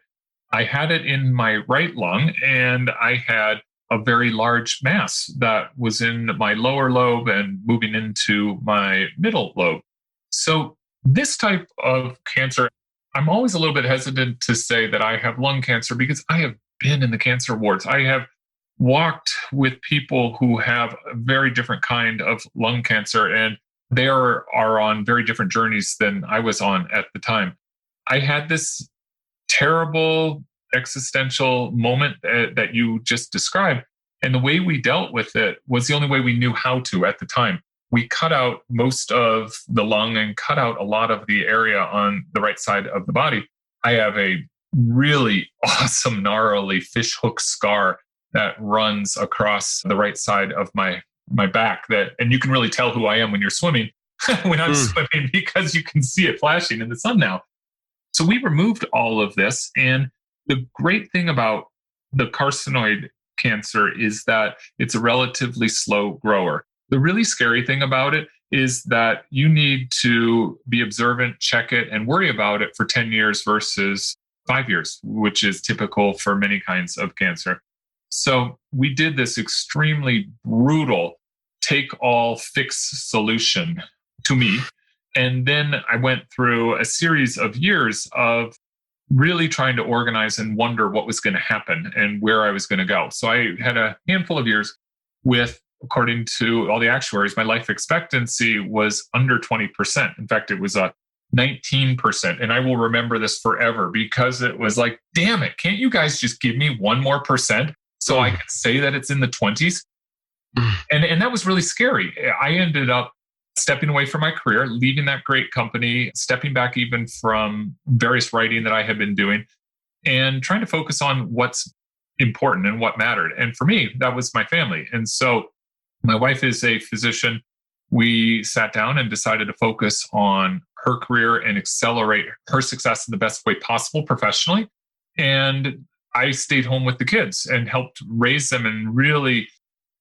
Speaker 2: I had it in my right lung, and I had a very large mass that was in my lower lobe and moving into my middle lobe. So this type of cancer, I'm always a little bit hesitant to say that I have lung cancer because I have been in the cancer wards. I have walked with people who have a very different kind of lung cancer, and they are on very different journeys than I was on at the time. I had this terrible existential moment that you just described. And the way we dealt with it was the only way we knew how to at the time. We cut out most of the lung and cut out a lot of the area on the right side of the body. I have a really awesome, gnarly fishhook scar that runs across the right side of my back, and you can really tell who I am when you're swimming, when I'm swimming, because you can see it flashing in the sun now. So we removed all of this. And the great thing about the carcinoid cancer is that it's a relatively slow grower. The really scary thing about it is that you need to be observant, check it, and worry about it for 10 years versus 5 years, which is typical for many kinds of cancer. So we did this extremely brutal take all fix solution to me. And then I went through a series of years of really trying to organize and wonder what was going to happen and where I was going to go. So I had a handful of years with, according to all the actuaries, my life expectancy was under 20%. In fact, it was 19%. And I will remember this forever because it was like, damn it, can't you guys just give me one more percent so I can say that it's in the 20s? And that was really scary. I ended up stepping away from my career, leaving that great company, stepping back even from various writing that I had been doing, and trying to focus on what's important and what mattered. And for me, that was my family. And so my wife is a physician. We sat down and decided to focus on her career and accelerate her success in the best way possible professionally. And I stayed home with the kids and helped raise them and really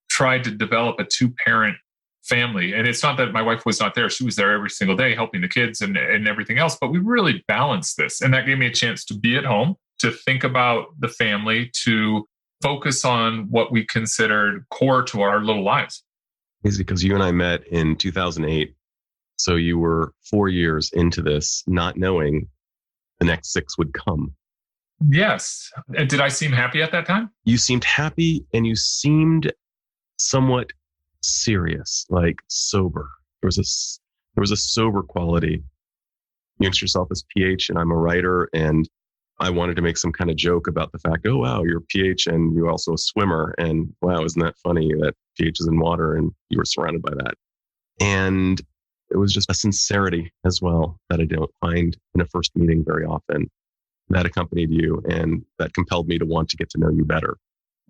Speaker 2: tried to develop a two-parent family. And it's not that my wife was not there. She was there every single day helping the kids and everything else. But we really balanced this. And that gave me a chance to be at home, to think about the family, to focus on what we considered core to our little lives.
Speaker 1: Is because you and I met in 2008. So you were 4 years into this, not knowing the next 6 would come.
Speaker 2: Yes. And did I seem happy at that time?
Speaker 1: You seemed happy and you seemed somewhat serious, like sober. There was a sober quality. You introduced yourself as PH, and I'm a writer, and I wanted to make some kind of joke about the fact, oh wow, you're PH and you're also a swimmer, and wow, isn't that funny that PH is in water and you were surrounded by that? And it was just a sincerity as well that I don't find in a first meeting very often that accompanied you and that compelled me to want to get to know you better.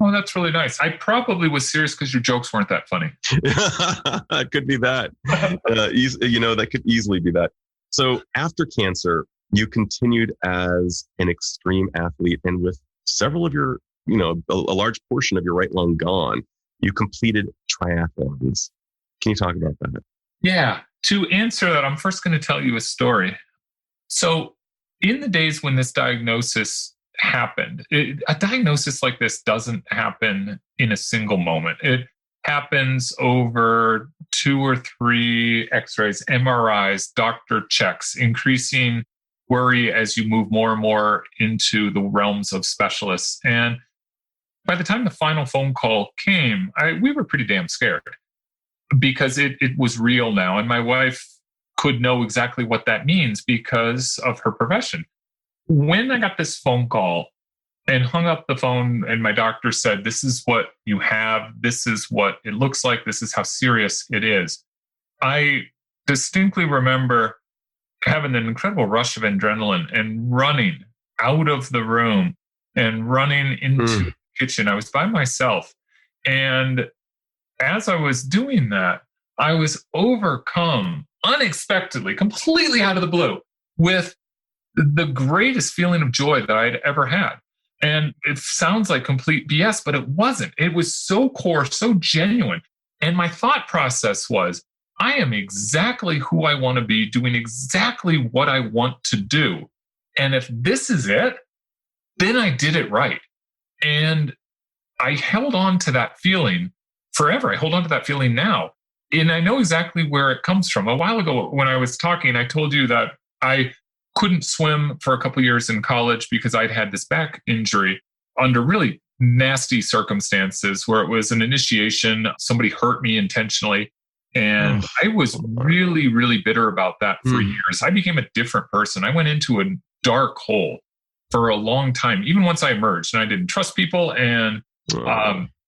Speaker 2: Oh, that's really nice. I probably was serious because your jokes weren't that funny.
Speaker 1: It could be that. That could easily be that. So after cancer, you continued as an extreme athlete, and with several of your, a large portion of your right lung gone, you completed triathlons. Can you talk about that?
Speaker 2: Yeah. To answer that, I'm first going to tell you a story. So in the days when this diagnosis happened, a diagnosis like this doesn't happen in a single moment. It happens over 2 or 3 x-rays, MRIs, doctor checks, increasing worry as you move more and more into the realms of specialists. And by the time the final phone call came, we were pretty damn scared because it was real now. And my wife could know exactly what that means because of her profession. When I got this phone call and hung up the phone and my doctor said, this is what you have, this is what it looks like, this is how serious it is, I distinctly remember having an incredible rush of adrenaline and running out of the room and running into the kitchen. I was by myself. And as I was doing that, I was overcome unexpectedly, completely out of the blue, with the greatest feeling of joy that I'd ever had. And it sounds like complete BS, but it wasn't. It was so core, so genuine. And my thought process was, I am exactly who I want to be, doing exactly what I want to do. And if this is it, then I did it right. And I held on to that feeling forever. I hold on to that feeling now. And I know exactly where it comes from. A while ago, when I was talking, I told you that I couldn't swim for a couple of years in college because I'd had this back injury under really nasty circumstances where it was an initiation. Somebody hurt me intentionally. And I was really, really bitter about that for years. I became a different person. I went into a dark hole for a long time, even once I emerged, and I didn't trust people. And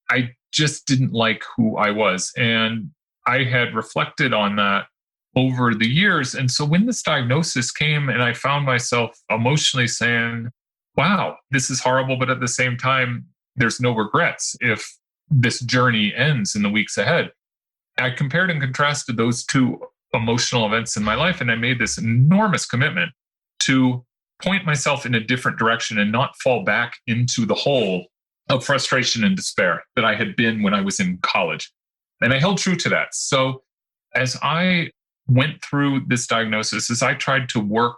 Speaker 2: I just didn't like who I was. And I had reflected on that over the years. And so when this diagnosis came and I found myself emotionally saying, wow, this is horrible, but at the same time, there's no regrets if this journey ends in the weeks ahead. I compared and contrasted those two emotional events in my life, and I made this enormous commitment to point myself in a different direction and not fall back into the hole of frustration and despair that I had been when I was in college. And I held true to that. So as I went through this diagnosis, as I tried to work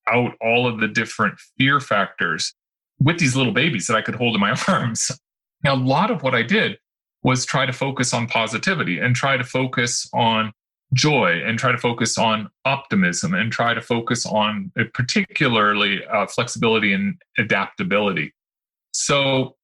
Speaker 2: out all of the different fear factors with these little babies that I could hold in my arms, now, a lot of what I did was try to focus on positivity and try to focus on joy and try to focus on optimism and try to focus on particularly flexibility and adaptability. So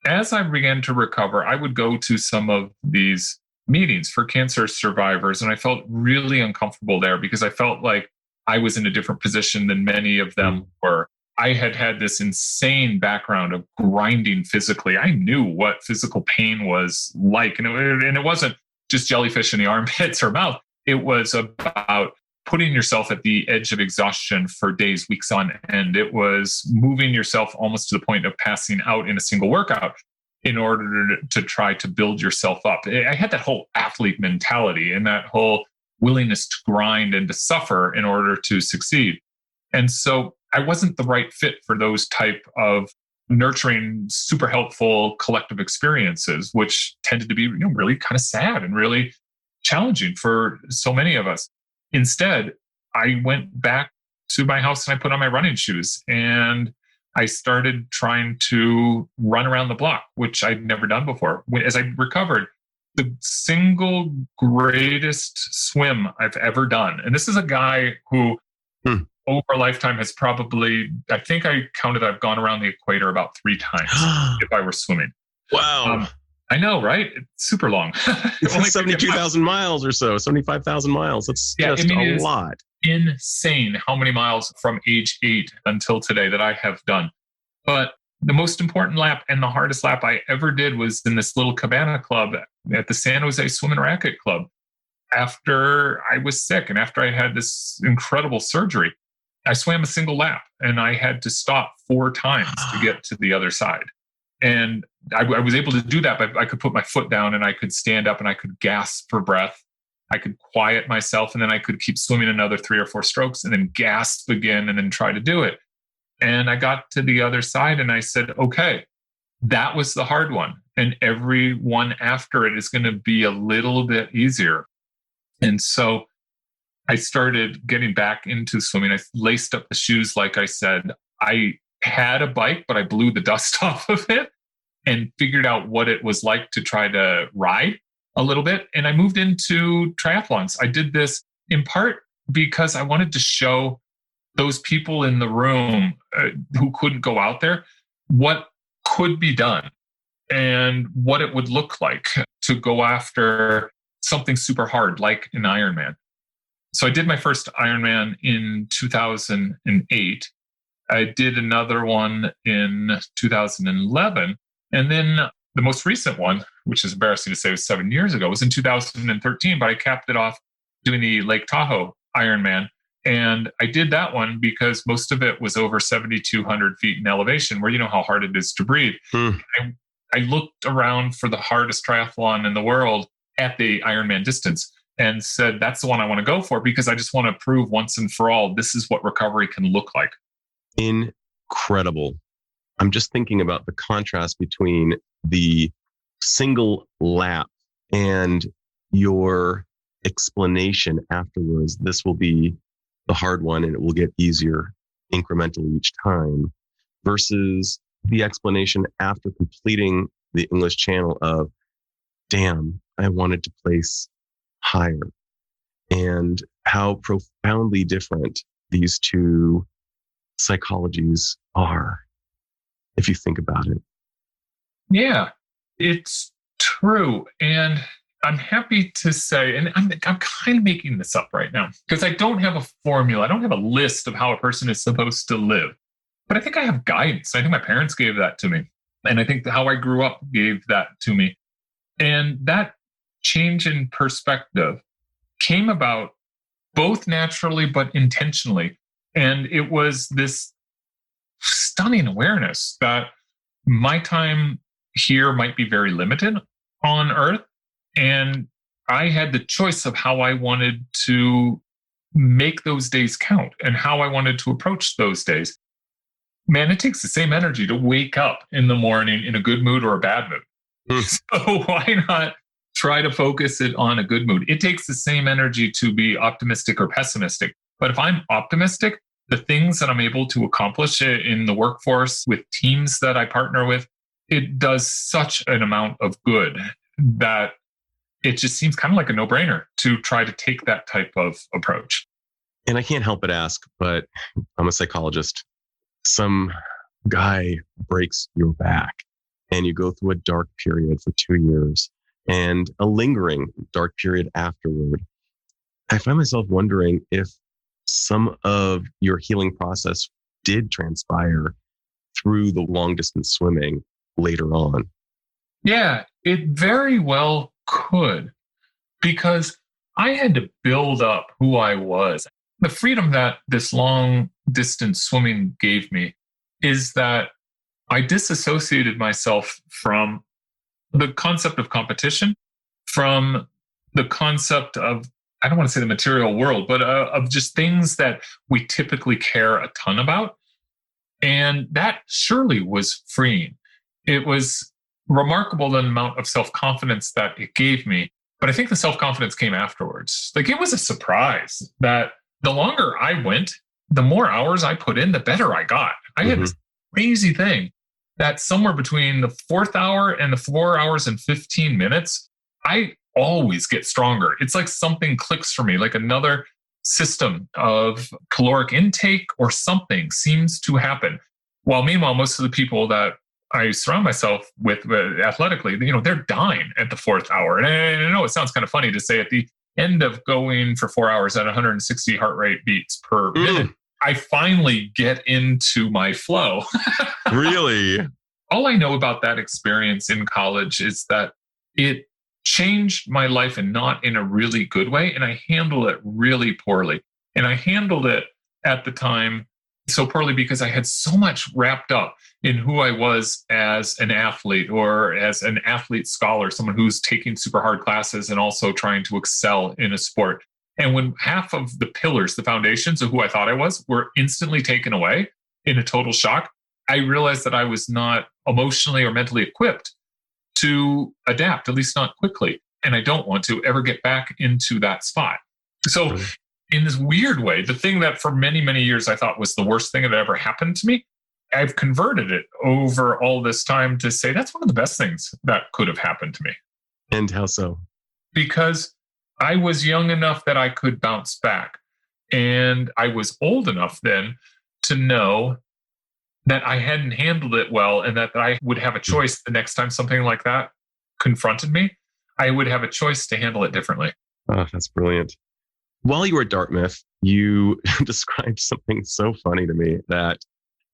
Speaker 2: as I began to recover, I would go to some of these meetings for cancer survivors, and I felt really uncomfortable there because I felt like I was in a different position than many of them were. I had had this insane background of grinding physically. I knew what physical pain was like. And it wasn't just jellyfish in the armpits or mouth. It was about putting yourself at the edge of exhaustion for days, weeks on end. It was moving yourself almost to the point of passing out in a single workout in order to try to build yourself up. I had that whole athlete mentality and that whole willingness to grind and to suffer in order to succeed. And so I wasn't the right fit for those type of nurturing, super helpful collective experiences, which tended to be really kind of sad and really challenging for so many of us. Instead, I went back to my house and I put on my running shoes and I started trying to run around the block, which I'd never done before. As I recovered, the single greatest swim I've ever done. And this is a guy who over a lifetime has probably, I think I counted, I've gone around the equator about 3 times if I were swimming.
Speaker 1: Wow.
Speaker 2: I know, right? It's super long.
Speaker 1: It's 72,000 miles or so, 75,000 miles. That's just a lot.
Speaker 2: Insane how many miles from age 8 until today that I have done. But the most important lap and the hardest lap I ever did was in this little cabana club at the San Jose Swim and Racket Club. After I was sick and after I had this incredible surgery, I swam a single lap and I had to stop 4 times to get to the other side. And I was able to do that, but I could put my foot down and I could stand up and I could gasp for breath. I could quiet myself and then I could keep swimming another 3 or 4 strokes and then gasp again and then try to do it. And I got to the other side and I said, okay, that was the hard one. And every one after it is going to be a little bit easier. And so I started getting back into swimming. I laced up the shoes, like I said. I had a bike, but I blew the dust off of it and figured out what it was like to try to ride a little bit. And I moved into triathlons. I did this in part because I wanted to show those people in the room who couldn't go out there what could be done. and what it would look like to go after something super hard like an Ironman. So I did my first Ironman in 2008. I did another one in 2011. And then the most recent one, which is embarrassing to say was 7 years ago, was in 2013, but I capped it off doing the Lake Tahoe Ironman. And I did that one because most of it was over 7,200 feet in elevation, where you know how hard it is to breathe. I looked around for the hardest triathlon in the world at the Ironman distance and said, that's the one I want to go for, because I just want to prove once and for all, this is what recovery can look like.
Speaker 1: Incredible. I'm just thinking about the contrast between the single lap and your explanation afterwards. This will be the hard one and it will get easier incrementally each time, versus the explanation after completing the English Channel of, damn, I wanted to place higher. And how profoundly different these two psychologies are, if you think about it.
Speaker 2: Yeah, it's true. And I'm happy to say, and I'm kind of making this up right now because I don't have a formula. I don't have a list of how a person is supposed to live, but I think I have guidance. I think my parents gave that to me. And I think how I grew up gave that to me. And that change in perspective came about both naturally, but intentionally. And it was this stunning awareness that my time here might be very limited on Earth. And I had the choice of how I wanted to make those days count and how I wanted to approach those days. Man, it takes the same energy to wake up in the morning in a good mood or a bad mood. So why not try to focus it on a good mood? It takes the same energy to be optimistic or pessimistic. But if I'm optimistic, the things that I'm able to accomplish in the workforce with teams that I partner with, it does such an amount of good that it just seems kind of like a no-brainer to try to take that type of approach.
Speaker 1: And I can't help but ask, but I'm a psychologist. Some guy breaks your back and you go through a dark period for 2 years and a lingering dark period afterward. I find myself wondering if some of your healing process did transpire through the long distance swimming later on.
Speaker 2: Yeah, it very well could, because I had to build up who I was. The freedom that this long distance swimming gave me is that I disassociated myself from the concept of competition, from the concept of, I don't want to say the material world, but of just things that we typically care a ton about. And that surely was freeing. It was remarkable the amount of self-confidence that it gave me. But I think the self-confidence came afterwards. Like, it was a surprise that the longer I went, the more hours I put in, the better I got. I had this crazy thing that somewhere between the 4th hour and the 4 hours and 15 minutes, I always get stronger. It's like something clicks for me, like another system of caloric intake or something seems to happen. While meanwhile, most of the people that I surround myself with athletically, they're dying at the 4th hour. And I know it sounds kind of funny to say at the end of going for 4 hours at 160 heart rate beats per minute, I finally get into my flow.
Speaker 1: Really?
Speaker 2: All I know about that experience in college is that it changed my life, and not in a really good way. And I handled it really poorly. And I handled it at the time so poorly because I had so much wrapped up in who I was as an athlete, or as an athlete scholar, someone who's taking super hard classes and also trying to excel in a sport. And when half of the pillars, the foundations of who I thought I was, were instantly taken away in a total shock, I realized that I was not emotionally or mentally equipped to adapt, at least not quickly. And I don't want to ever get back into that spot. So in this weird way, the thing that for many, many years I thought was the worst thing that ever happened to me, I've converted it over all this time to say that's one of the best things that could have happened to me.
Speaker 1: And how so?
Speaker 2: Because I was young enough that I could bounce back. And I was old enough then to know that I hadn't handled it well and that I would have a choice the next time something like that confronted me. I would have a choice to handle it differently.
Speaker 1: Oh, that's brilliant. While you were at Dartmouth, you described something so funny to me that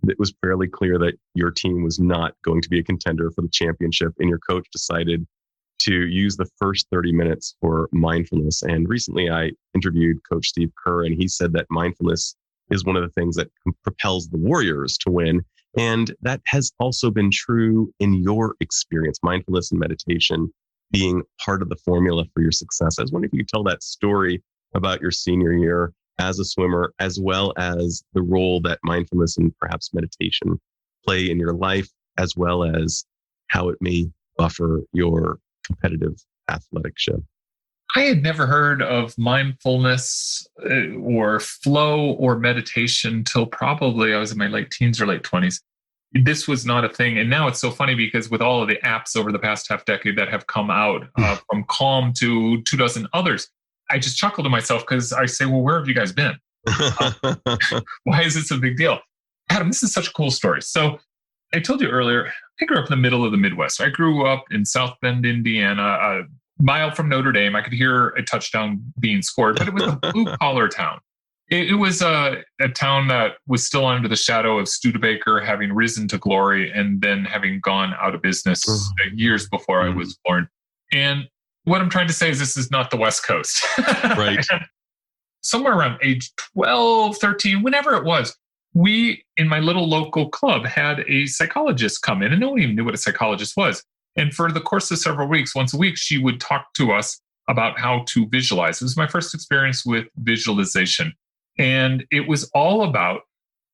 Speaker 1: it was fairly clear that your team was not going to be a contender for the championship, and your coach decided to use the first 30 minutes for mindfulness. And recently I interviewed Coach Steve Kerr, and he said that mindfulness is one of the things that propels the Warriors to win. And that has also been true in your experience, mindfulness and meditation being part of the formula for your success. I was wondering if you could tell that story about your senior year as a swimmer, as well as the role that mindfulness and perhaps meditation play in your life, as well as how it may buffer your competitive athletic show.
Speaker 2: I had never heard of mindfulness or flow or meditation till probably I was in my late teens or late 20s. This was not a thing. And now it's so funny because with all of the apps over the past half decade that have come out, from Calm to 24 others, I just chuckle to myself because I say, well, where have you guys been? Why is this a big deal? Adam, this is such a cool story. So I told you earlier, I grew up in the middle of the Midwest. I grew up in South Bend, Indiana, a mile from Notre Dame. I could hear a touchdown being scored, but it was a blue-collar town. It was a town that was still under the shadow of Studebaker having risen to glory and then having gone out of business years before I was born. And what I'm trying to say is this is not the West Coast.
Speaker 1: Right.
Speaker 2: Somewhere around age 12, 13, whenever it was, we, in my little local club, had a psychologist come in, and no one even knew what a psychologist was. And for the course of several weeks, once a week, she would talk to us about how to visualize. It was my first experience with visualization. And it was all about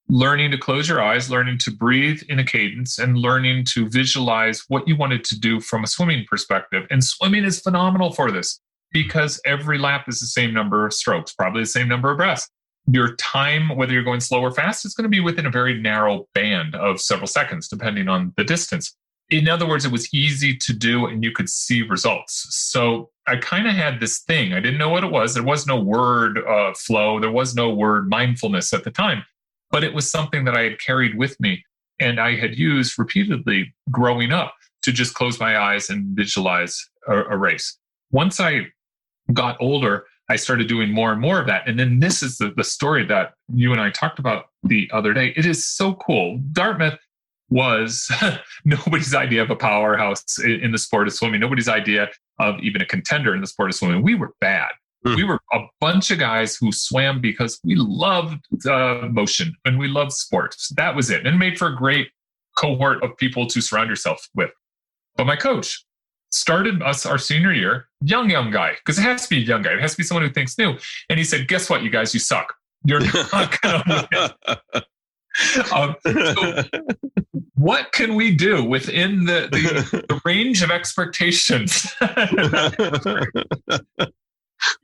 Speaker 2: learning to close your eyes, learning to breathe in a cadence, and learning to visualize what you wanted to do from a swimming perspective. And swimming is phenomenal for this because every lap is the same number of strokes, probably the same number of breaths. Your time, whether you're going slow or fast, is going to be within a very narrow band of several seconds, depending on the distance. In other words, it was easy to do and you could see results. So I kind of had this thing. I didn't know what it was. There was no word flow. There was no word mindfulness at the time, but it was something that I had carried with me and I had used repeatedly growing up to just close my eyes and visualize a race. Once I got older, I started doing more and more of that. And then this is the story that you and I talked about the other day. It is so cool. Dartmouth was nobody's idea of a powerhouse in the sport of swimming, nobody's idea of even a contender in the sport of swimming. We were bad. We were a bunch of guys who swam because we loved motion and we loved sports. That was it. And it made for a great cohort of people to surround yourself with. But my coach started us our senior year, young guy, because it has to be a young guy. It has to be someone who thinks new. And he said, guess what, you guys, you suck. You're not going to win. So what can we do within the range of expectations?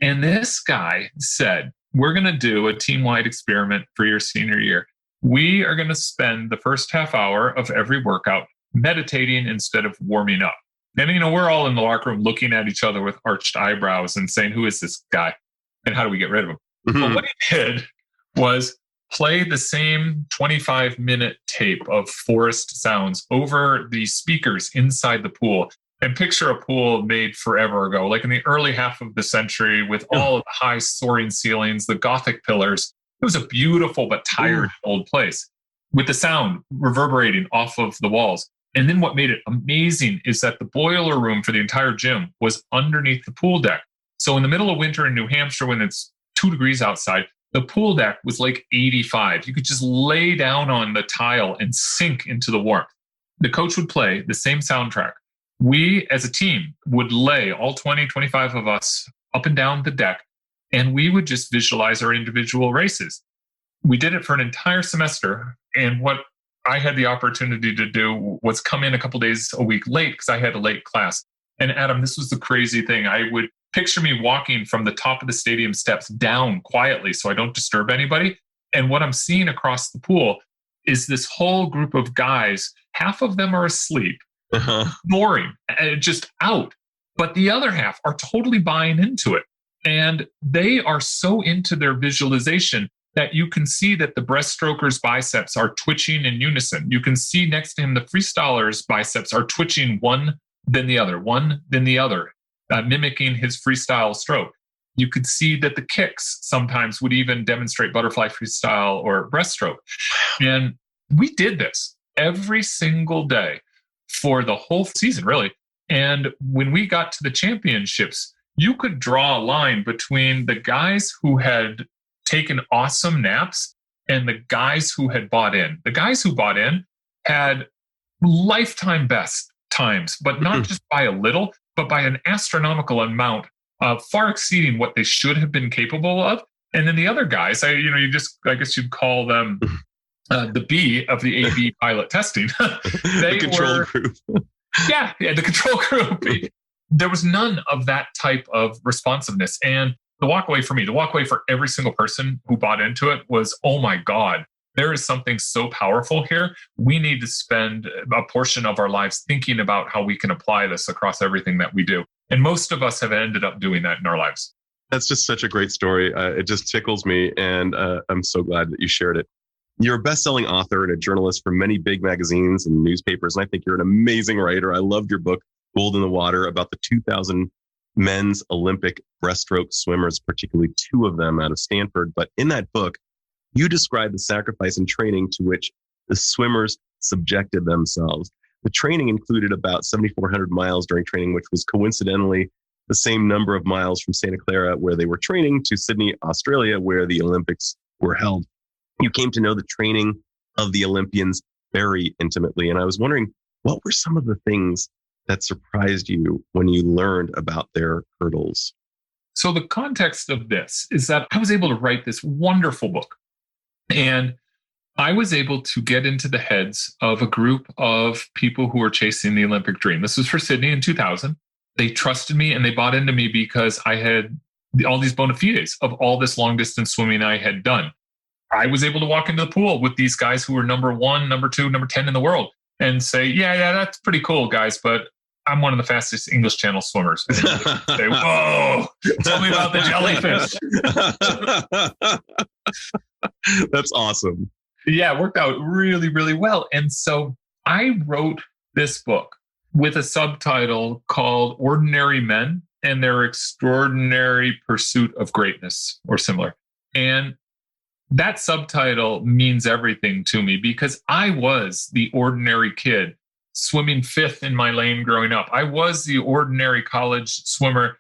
Speaker 2: And this guy said, we're going to do a team-wide experiment for your senior year. We are going to spend the first half hour of every workout meditating instead of warming up. And, we're all in the locker room looking at each other with arched eyebrows and saying, who is this guy? And how do we get rid of him? But what he did was play the same 25-minute tape of forest sounds over the speakers inside the pool. And picture a pool made forever ago, like in the early half of the century with all of the high soaring ceilings, the Gothic pillars. It was a beautiful but tired old place with the sound reverberating off of the walls. And then what made it amazing is that the boiler room for the entire gym was underneath the pool deck. So in the middle of winter in New Hampshire, when it's 2 degrees outside, the pool deck was like 85. You could just lay down on the tile and sink into the warmth. The coach would play the same soundtrack. We as a team would lay all 20, 25 of us up and down the deck, and we would just visualize our individual races. We did it for an entire semester. And what I had the opportunity to do was come in a couple days a week late because I had a late class. And Adam, this was the crazy thing. I would picture me walking from the top of the stadium steps down quietly so I don't disturb anybody. And what I'm seeing across the pool is this whole group of guys. Half of them are asleep, snoring, just out. But the other half are totally buying into it. And they are so into their visualization that you can see that the breaststroker's biceps are twitching in unison. You can see next to him, the freestyler's biceps are twitching one, then the other, mimicking his freestyle stroke. You could see that the kicks sometimes would even demonstrate butterfly freestyle or breaststroke. And we did this every single day for the whole season, really. And when we got to the championships, you could draw a line between the guys who had taken awesome naps and the guys who had bought in. The guys who bought in had lifetime best times, but not just by a little, but by an astronomical amount, far exceeding what they should have been capable of. And then the other guys, I guess you'd call them the B of the AB pilot testing.
Speaker 1: The control group.
Speaker 2: Yeah, the control group. There was none of that type of responsiveness. And the walkaway for me, the walkaway for every single person who bought into it was, oh my God, there is something so powerful here. We need to spend a portion of our lives thinking about how we can apply this across everything that we do. And most of us have ended up doing that in our lives.
Speaker 1: That's just such a great story. It just tickles me. And I'm so glad that you shared it. You're a best-selling author and a journalist for many big magazines and newspapers. And I think you're an amazing writer. I loved your book, Gold in the Water, about the 2000 men's Olympic breaststroke swimmers, particularly two of them out of Stanford. But in that book, you describe the sacrifice and training to which the swimmers subjected themselves. The training included about 7,400 miles during training, which was coincidentally the same number of miles from Santa Clara, where they were training, to Sydney, Australia, where the Olympics were held. You came to know the training of the Olympians very intimately. And I was wondering, what were some of the things that surprised you when you learned about their hurdles?
Speaker 2: So the context of this is that I was able to write this wonderful book. And I was able to get into the heads of a group of people who were chasing the Olympic dream. This was for Sydney in 2000. They trusted me and they bought into me because I had all these bona fides of all this long distance swimming I had done. I was able to walk into the pool with these guys who were number 1, number 2, number 10 in the world and say, yeah, that's pretty cool, guys, but I'm one of the fastest English Channel swimmers. And say, whoa, tell me about the jellyfish.
Speaker 1: That's awesome.
Speaker 2: Yeah, it worked out really, really well. And so I wrote this book with a subtitle called Ordinary Men and Their Extraordinary Pursuit of Greatness, or similar. And that subtitle means everything to me because I was the ordinary kid swimming fifth in my lane growing up. I was the ordinary college swimmer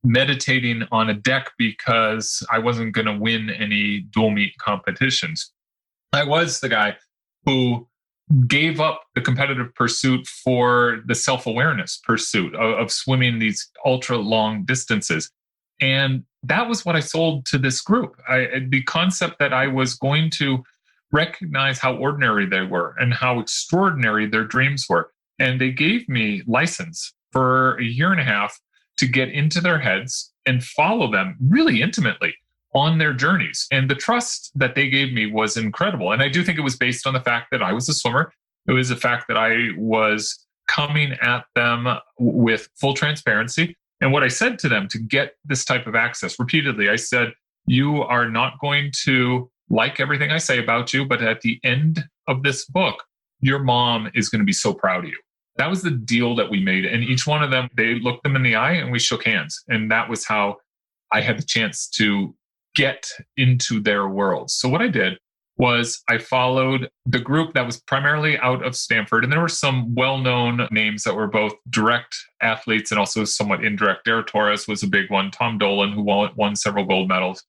Speaker 2: meditating on a deck because I wasn't going to win any dual meet competitions. I was the guy who gave up the competitive pursuit for the self-awareness pursuit of swimming these ultra long distances. And that was what I sold to this group. The concept that I was going to recognize how ordinary they were and how extraordinary their dreams were. And they gave me license for a year and a half to get into their heads and follow them really intimately on their journeys. And the trust that they gave me was incredible. And I do think it was based on the fact that I was a swimmer. It was the fact that I was coming at them with full transparency. And what I said to them to get this type of access repeatedly, I said, you are not going to like everything I say about you, but at the end of this book, your mom is going to be so proud of you. That was the deal that we made. And each one of them, they looked them in the eye and we shook hands. And that was how I had the chance to get into their world. So what I did was I followed the group that was primarily out of Stanford. And there were some well-known names that were both direct athletes and also somewhat indirect. Dara Torres was a big one. Tom Dolan, who won several gold medals.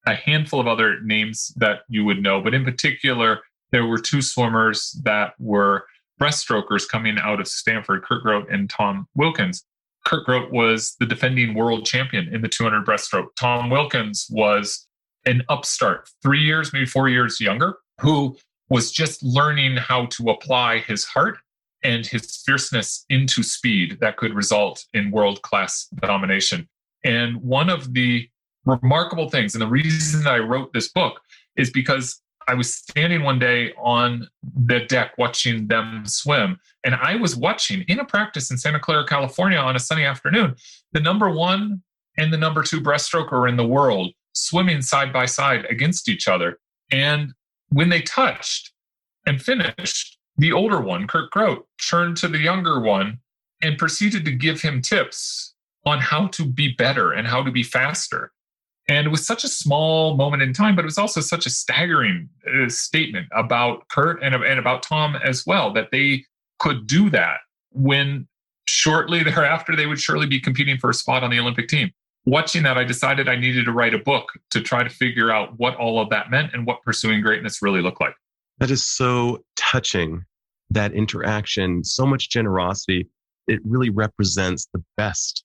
Speaker 2: A handful of other names that you would know. But in particular, there were two swimmers that were breaststrokers coming out of Stanford, Kurt Grote and Tom Wilkins. Kurt Grote was the defending world champion in the 200 breaststroke. Tom Wilkins was an upstart, 3 years, maybe 4 years younger, who was just learning how to apply his heart and his fierceness into speed that could result in world-class domination. And one of the remarkable things, and the reason I wrote this book, is because I was standing one day on the deck watching them swim, and I was watching in a practice in Santa Clara, California on a sunny afternoon, the number 1 and the number 2 breaststroker in the world swimming side by side against each other. And when they touched and finished, the older one, Kurt Grote, turned to the younger one and proceeded to give him tips on how to be better and how to be faster. And it was such a small moment in time, but it was also such a staggering statement about Kurt and about Tom as well, that they could do that when shortly thereafter they would surely be competing for a spot on the Olympic team. Watching that, I decided I needed to write a book to try to figure out what all of that meant and what pursuing greatness really looked like.
Speaker 1: That is so touching, that interaction, so much generosity. It really represents the best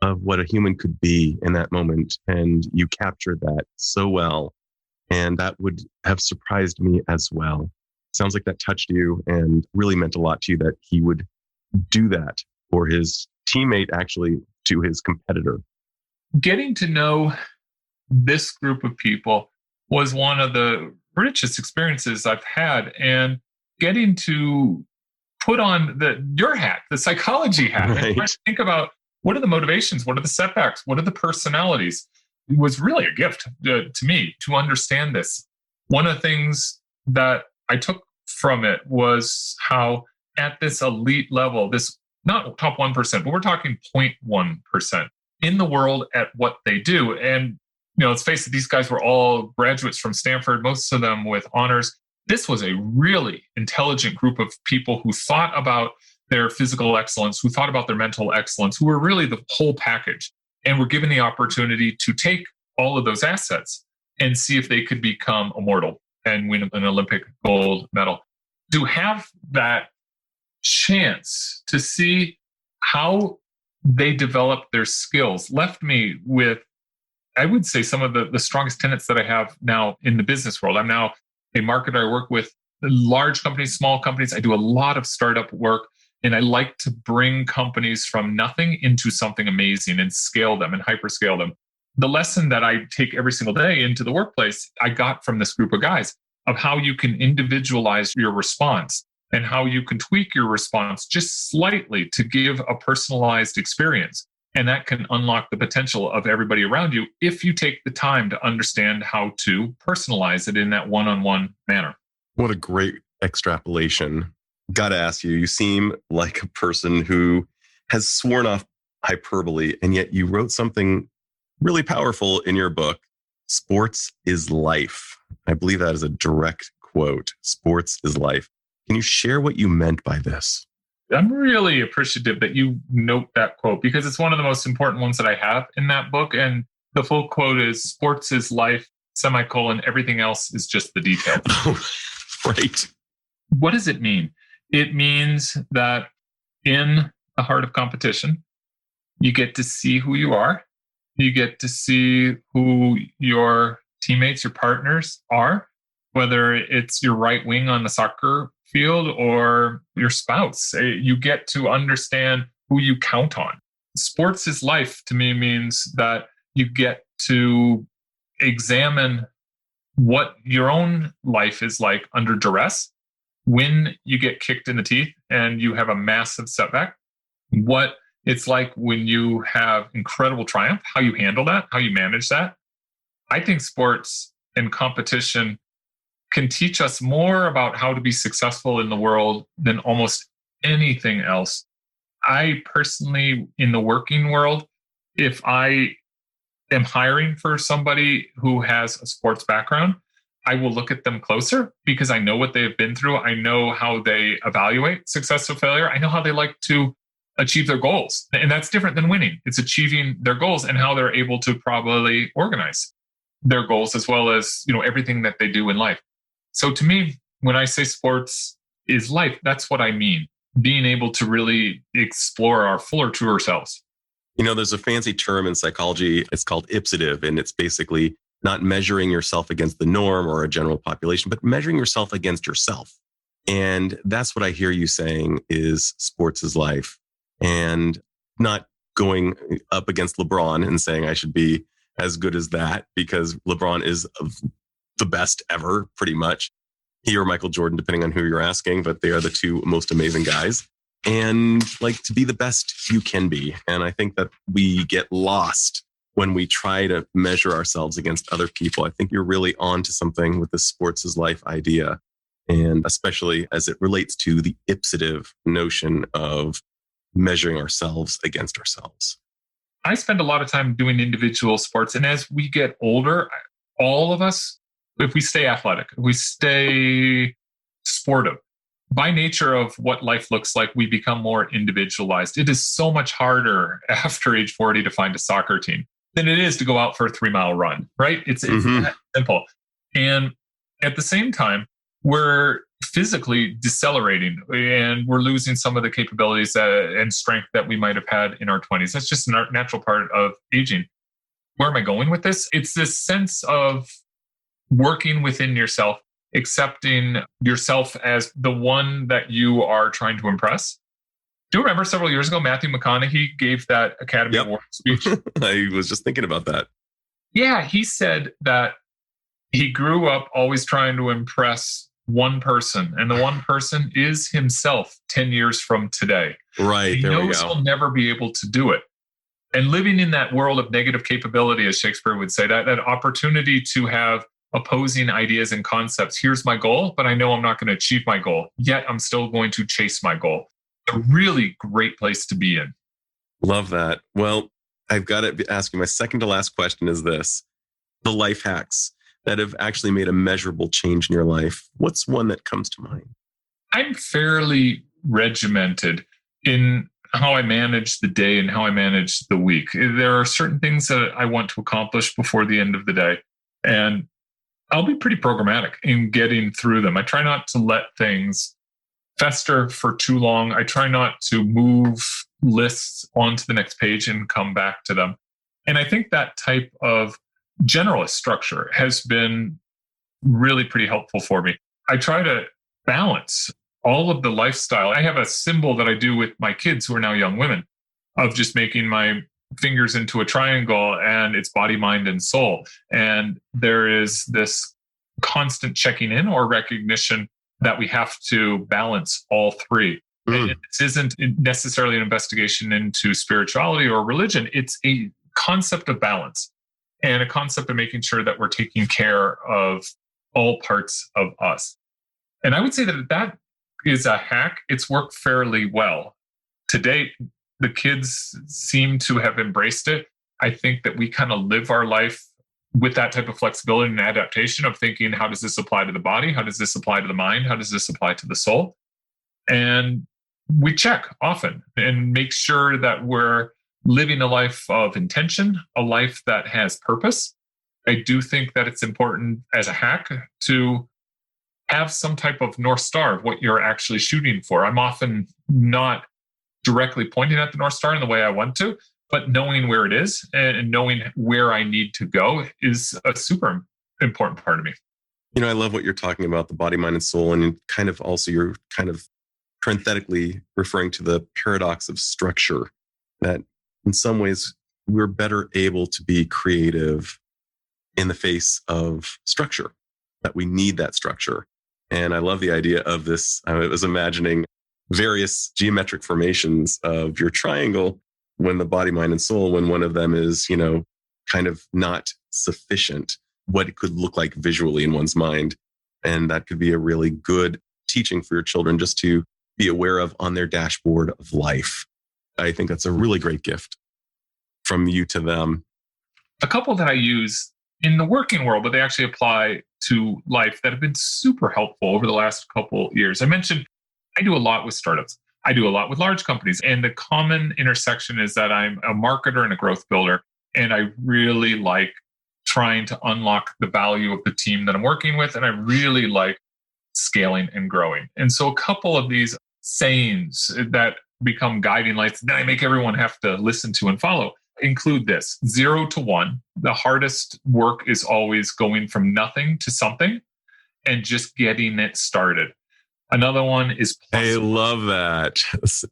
Speaker 1: of what a human could be in that moment. And you captured that so well. And that would have surprised me as well. Sounds like that touched you and really meant a lot to you that he would do that for his teammate, actually to his competitor.
Speaker 2: Getting to know this group of people was one of the richest experiences I've had. And getting to put on your hat, the psychology hat,
Speaker 1: right.
Speaker 2: And try to think about what are the motivations, what are the setbacks, what are the personalities, it was really a gift to me to understand this. One of the things that I took from it was how at this elite level, this not top 1%, but we're talking 0.1% in the world at what they do. And, let's face it, these guys were all graduates from Stanford, most of them with honors. This was a really intelligent group of people who thought about their physical excellence, who thought about their mental excellence, who were really the whole package, and were given the opportunity to take all of those assets and see if they could become immortal and win an Olympic gold medal. To have that chance to see how they developed their skills left me with, I would say, some of the strongest tenets that I have now in the business world. I'm now a marketer. I work with large companies, small companies. I do a lot of startup work, and I like to bring companies from nothing into something amazing and scale them and hyperscale them. The lesson that I take every single day into the workplace, I got from this group of guys of how you can individualize your response and how you can tweak your response just slightly to give a personalized experience. And that can unlock the potential of everybody around you if you take the time to understand how to personalize it in that one-on-one manner.
Speaker 1: What a great extrapolation. Got to ask you, you seem like a person who has sworn off hyperbole, and yet you wrote something really powerful in your book. Sports is life. I believe that is a direct quote. Sports is life. Can you share what you meant by this?
Speaker 2: I'm really appreciative that you note that quote because it's one of the most important ones that I have in that book. And the full quote is, sports is life, semicolon, everything else is just the detail.
Speaker 1: Right.
Speaker 2: What does it mean? It means that in the heart of competition, you get to see who you are. You get to see who your teammates, your partners are, whether it's your right wing on the soccer field or your spouse. You get to understand who you count on. Sports is life to me means that you get to examine what your own life is like under duress, when you get kicked in the teeth and you have a massive setback, what it's like when you have incredible triumph, how you handle that, how you manage that. I think sports and competition can teach us more about how to be successful in the world than almost anything else. I personally, in the working world, if I am hiring for somebody who has a sports background, I will look at them closer because I know what they've been through. I know how they evaluate success or failure. I know how they like to achieve their goals. And that's different than winning. It's achieving their goals and how they're able to probably organize their goals as well as, everything that they do in life. So to me, when I say sports is life, that's what I mean. Being able to really explore our fuller, truer selves.
Speaker 1: There's a fancy term in psychology. It's called ipsative, and it's basically not measuring yourself against the norm or a general population, but measuring yourself against yourself. And that's what I hear you saying is sports is life, and not going up against LeBron and saying I should be as good as that because LeBron is the best ever, pretty much. He or Michael Jordan, depending on who you're asking, but they are the two most amazing guys. And like to be the best you can be. And I think that we get lost when we try to measure ourselves against other people. I think you're really on to something with the sports is life idea. And especially as it relates to the ipsative notion of measuring ourselves against ourselves.
Speaker 2: I spend a lot of time doing individual sports. And as we get older, all of us, if we stay athletic, if we stay sportive, by nature of what life looks like, we become more individualized. It is so much harder after age 40 to find a soccer team than it is to go out for a 3-mile run, right? It's that simple. And at the same time, we're physically decelerating and we're losing some of the capabilities and strength that we might have had in our 20s. That's just a natural part of aging. Where am I going with this? It's this sense of working within yourself, accepting yourself as the one that you are trying to impress. Do you remember several years ago, Matthew McConaughey gave that Academy Award speech?
Speaker 1: I was just thinking about that.
Speaker 2: Yeah, he said that he grew up always trying to impress one person, and the one person is himself 10 years from today.
Speaker 1: Right.
Speaker 2: He knows he'll never be able to do it. And living in that world of negative capability, as Shakespeare would say, that opportunity to have opposing ideas and concepts. Here's my goal, but I know I'm not going to achieve my goal. Yet I'm still going to chase my goal. A really great place to be in.
Speaker 1: Love that. Well, I've got to ask you, my second to last question is this. The life hacks that have actually made a measurable change in your life. What's one that comes to mind?
Speaker 2: I'm fairly regimented in how I manage the day and how I manage the week. There are certain things that I want to accomplish before the end of the day. And I'll be pretty programmatic in getting through them. I try not to let things fester for too long. I try not to move lists onto the next page and come back to them. And I think that type of generalist structure has been really pretty helpful for me. I try to balance all of the lifestyle. I have a symbol that I do with my kids who are now young women of just making my fingers into a triangle, and it's body, mind, and soul. And there is this constant checking in or recognition that we have to balance all three. And this isn't necessarily an investigation into spirituality or religion. It's a concept of balance and a concept of making sure that we're taking care of all parts of us. And I would say that is a hack. It's worked fairly well. To date, the kids seem to have embraced it. I think that we kind of live our life with that type of flexibility and adaptation of thinking, how does this apply to the body? How does this apply to the mind? How does this apply to the soul? And we check often and make sure that we're living a life of intention, a life that has purpose. I do think that it's important as a hack to have some type of North Star of what you're actually shooting for. I'm often not directly pointing at the North Star in the way I want to, but knowing where it is and knowing where I need to go is a super important part of me.
Speaker 1: You know, I love what you're talking about, the body, mind, and soul. And kind of also you're kind of parenthetically referring to the paradox of structure, that in some ways we're better able to be creative in the face of structure, that we need that structure. And I love the idea of this. I was imagining various geometric formations of your triangle when the body, mind, and soul, when one of them is, you know, kind of not sufficient, what it could look like visually in one's mind. And that could be a really good teaching for your children just to be aware of on their dashboard of life. I think that's a really great gift from you to them.
Speaker 2: A couple that I use in the working world, but they actually apply to life, that have been super helpful over the last couple years. I mentioned I do a lot with startups. I do a lot with large companies. And the common intersection is that I'm a marketer and a growth builder. And I really like trying to unlock the value of the team that I'm working with. And I really like scaling and growing. And so a couple of these sayings that become guiding lights that I make everyone have to listen to and follow include this: 0 to 1. The hardest work is always going from nothing to something and just getting it started. Another one is
Speaker 1: I love that.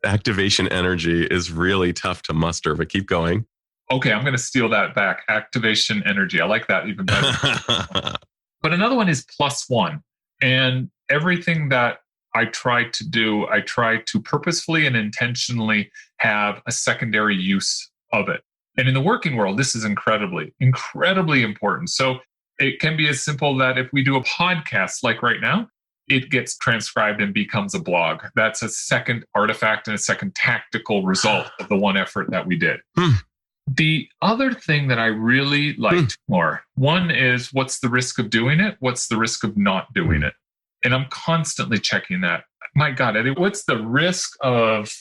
Speaker 1: Activation energy is really tough to muster, but keep going.
Speaker 2: Okay, I'm going to steal that back. Activation energy. I like that even better. But another one is +1. And everything that I try to do, I try to purposefully and intentionally have a secondary use of it. And in the working world, this is incredibly, incredibly important. So it can be as simple that if we do a podcast like right now, it gets transcribed and becomes a blog. That's a second artifact and a second tactical result of the one effort that we did. The other thing that I really liked more, one is what's the risk of doing it? What's the risk of not doing it? And I'm constantly checking that. My God, what's the risk of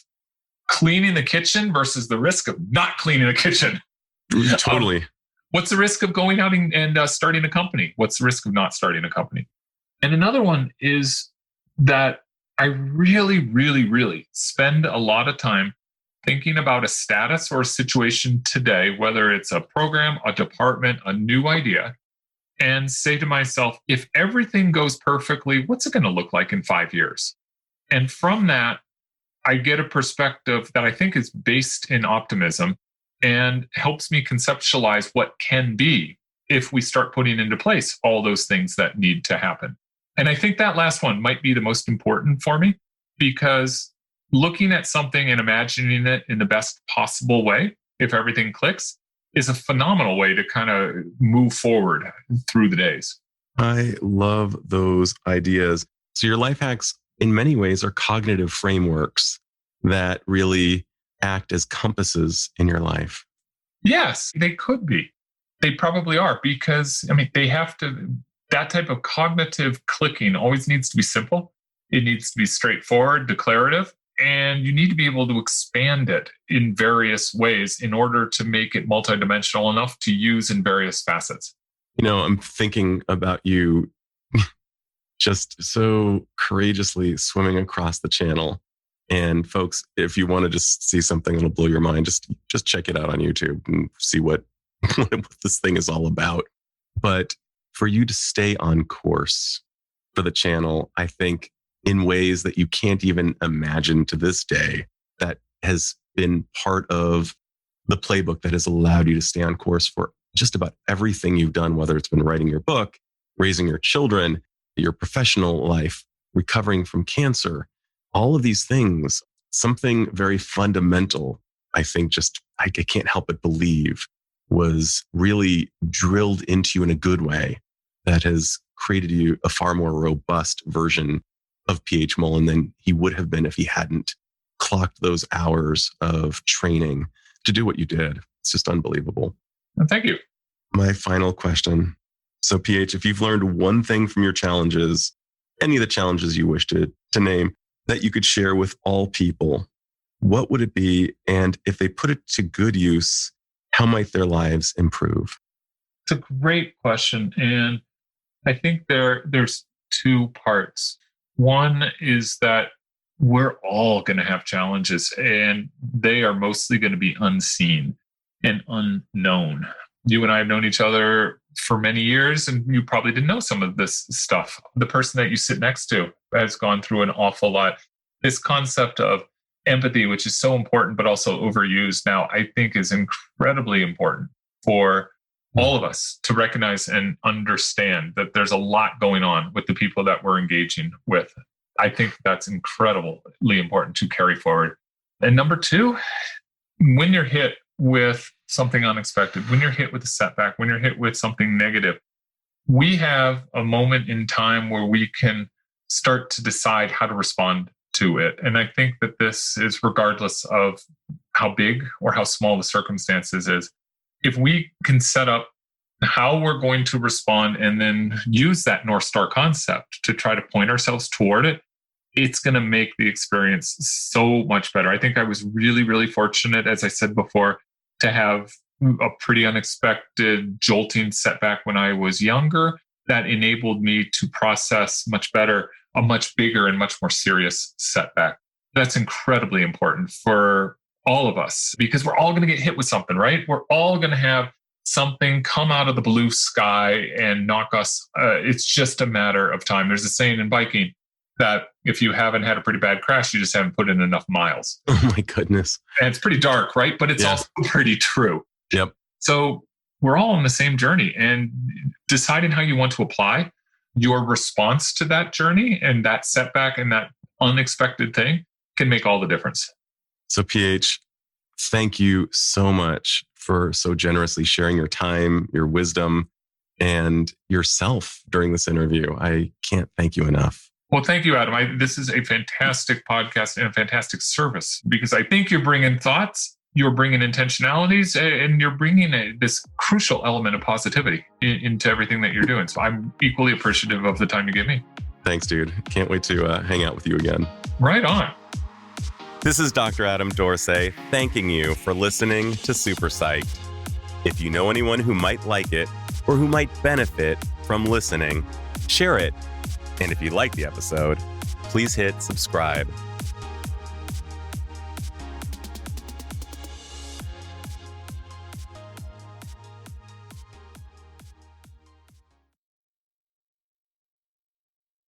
Speaker 2: cleaning the kitchen versus the risk of not cleaning the kitchen?
Speaker 1: Totally.
Speaker 2: What's the risk of going out and starting a company? What's the risk of not starting a company? And another one is that I really, really, really spend a lot of time thinking about a status or a situation today, whether it's a program, a department, a new idea, and say to myself, if everything goes perfectly, what's it going to look like in 5 years? And from that, I get a perspective that I think is based in optimism and helps me conceptualize what can be if we start putting into place all those things that need to happen. And I think that last one might be the most important for me, because looking at something and imagining it in the best possible way, if everything clicks, is a phenomenal way to kind of move forward through the days.
Speaker 1: I love those ideas. So your life hacks in many ways are cognitive frameworks that really act as compasses in your life.
Speaker 2: Yes, they could be. They probably are, because, they have to, that type of cognitive clicking always needs to be simple. It needs to be straightforward, declarative, and you need to be able to expand it in various ways in order to make it multidimensional enough to use in various facets.
Speaker 1: I'm thinking about you just so courageously swimming across the channel. And folks, if you want to just see something that'll blow your mind, just check it out on YouTube and see what this thing is all about. But for you to stay on course for the channel, I think in ways that you can't even imagine to this day, that has been part of the playbook that has allowed you to stay on course for just about everything you've done, whether it's been writing your book, raising your children, your professional life, recovering from cancer, all of these things. Something very fundamental, I think, I can't help but believe, was really drilled into you in a good way that has created you a far more robust version of PH Mullen than he would have been if he hadn't clocked those hours of training to do what you did. It's just unbelievable.
Speaker 2: Thank you.
Speaker 1: My final question. So PH, if you've learned one thing from your challenges, any of the challenges you wish to name, that you could share with all people, what would it be? And if they put it to good use, how might their lives improve?
Speaker 2: It's a great question. And I think there's two parts. One is that we're all going to have challenges, and they are mostly going to be unseen and unknown. You and I have known each other for many years, and you probably didn't know some of this stuff. The person that you sit next to has gone through an awful lot. This concept of empathy, which is so important, but also overused now, I think is incredibly important for all of us to recognize and understand that there's a lot going on with the people that we're engaging with. I think that's incredibly important to carry forward. And number two, when you're hit with something unexpected, when you're hit with a setback, when you're hit with something negative, we have a moment in time where we can start to decide how to respond to it. And I think that this is regardless of how big or how small the circumstances is. If we can set up how we're going to respond and then use that North Star concept to try to point ourselves toward it, it's going to make the experience so much better. I think I was really, really fortunate, as I said before, to have a pretty unexpected jolting setback when I was younger that enabled me to process much better a much bigger and much more serious setback. That's incredibly important for all of us, because we're all going to get hit with something, right? We're all going to have something come out of the blue sky and knock us. It's just a matter of time. There's a saying in biking that if you haven't had a pretty bad crash, you just haven't put in enough miles.
Speaker 1: Oh my goodness.
Speaker 2: And it's pretty dark, right? But it's also pretty true.
Speaker 1: Yep.
Speaker 2: So we're all on the same journey, and deciding how you want to apply your response to that journey and that setback and that unexpected thing can make all the difference.
Speaker 1: So PH, thank you so much for so generously sharing your time, your wisdom, and yourself during this interview. I can't thank you enough.
Speaker 2: Well, thank you, Adam. This is a fantastic podcast and a fantastic service because I think you're bringing thoughts, you're bringing intentionalities, and you're bringing this crucial element of positivity into everything that you're doing. So I'm equally appreciative of the time you give me.
Speaker 1: Thanks, dude. Can't wait to hang out with you again.
Speaker 2: Right on.
Speaker 1: This is Dr. Adam Dorsey thanking you for listening to Super Psyched. If you know anyone who might like it or who might benefit from listening, share it. And if you like the episode, please hit subscribe.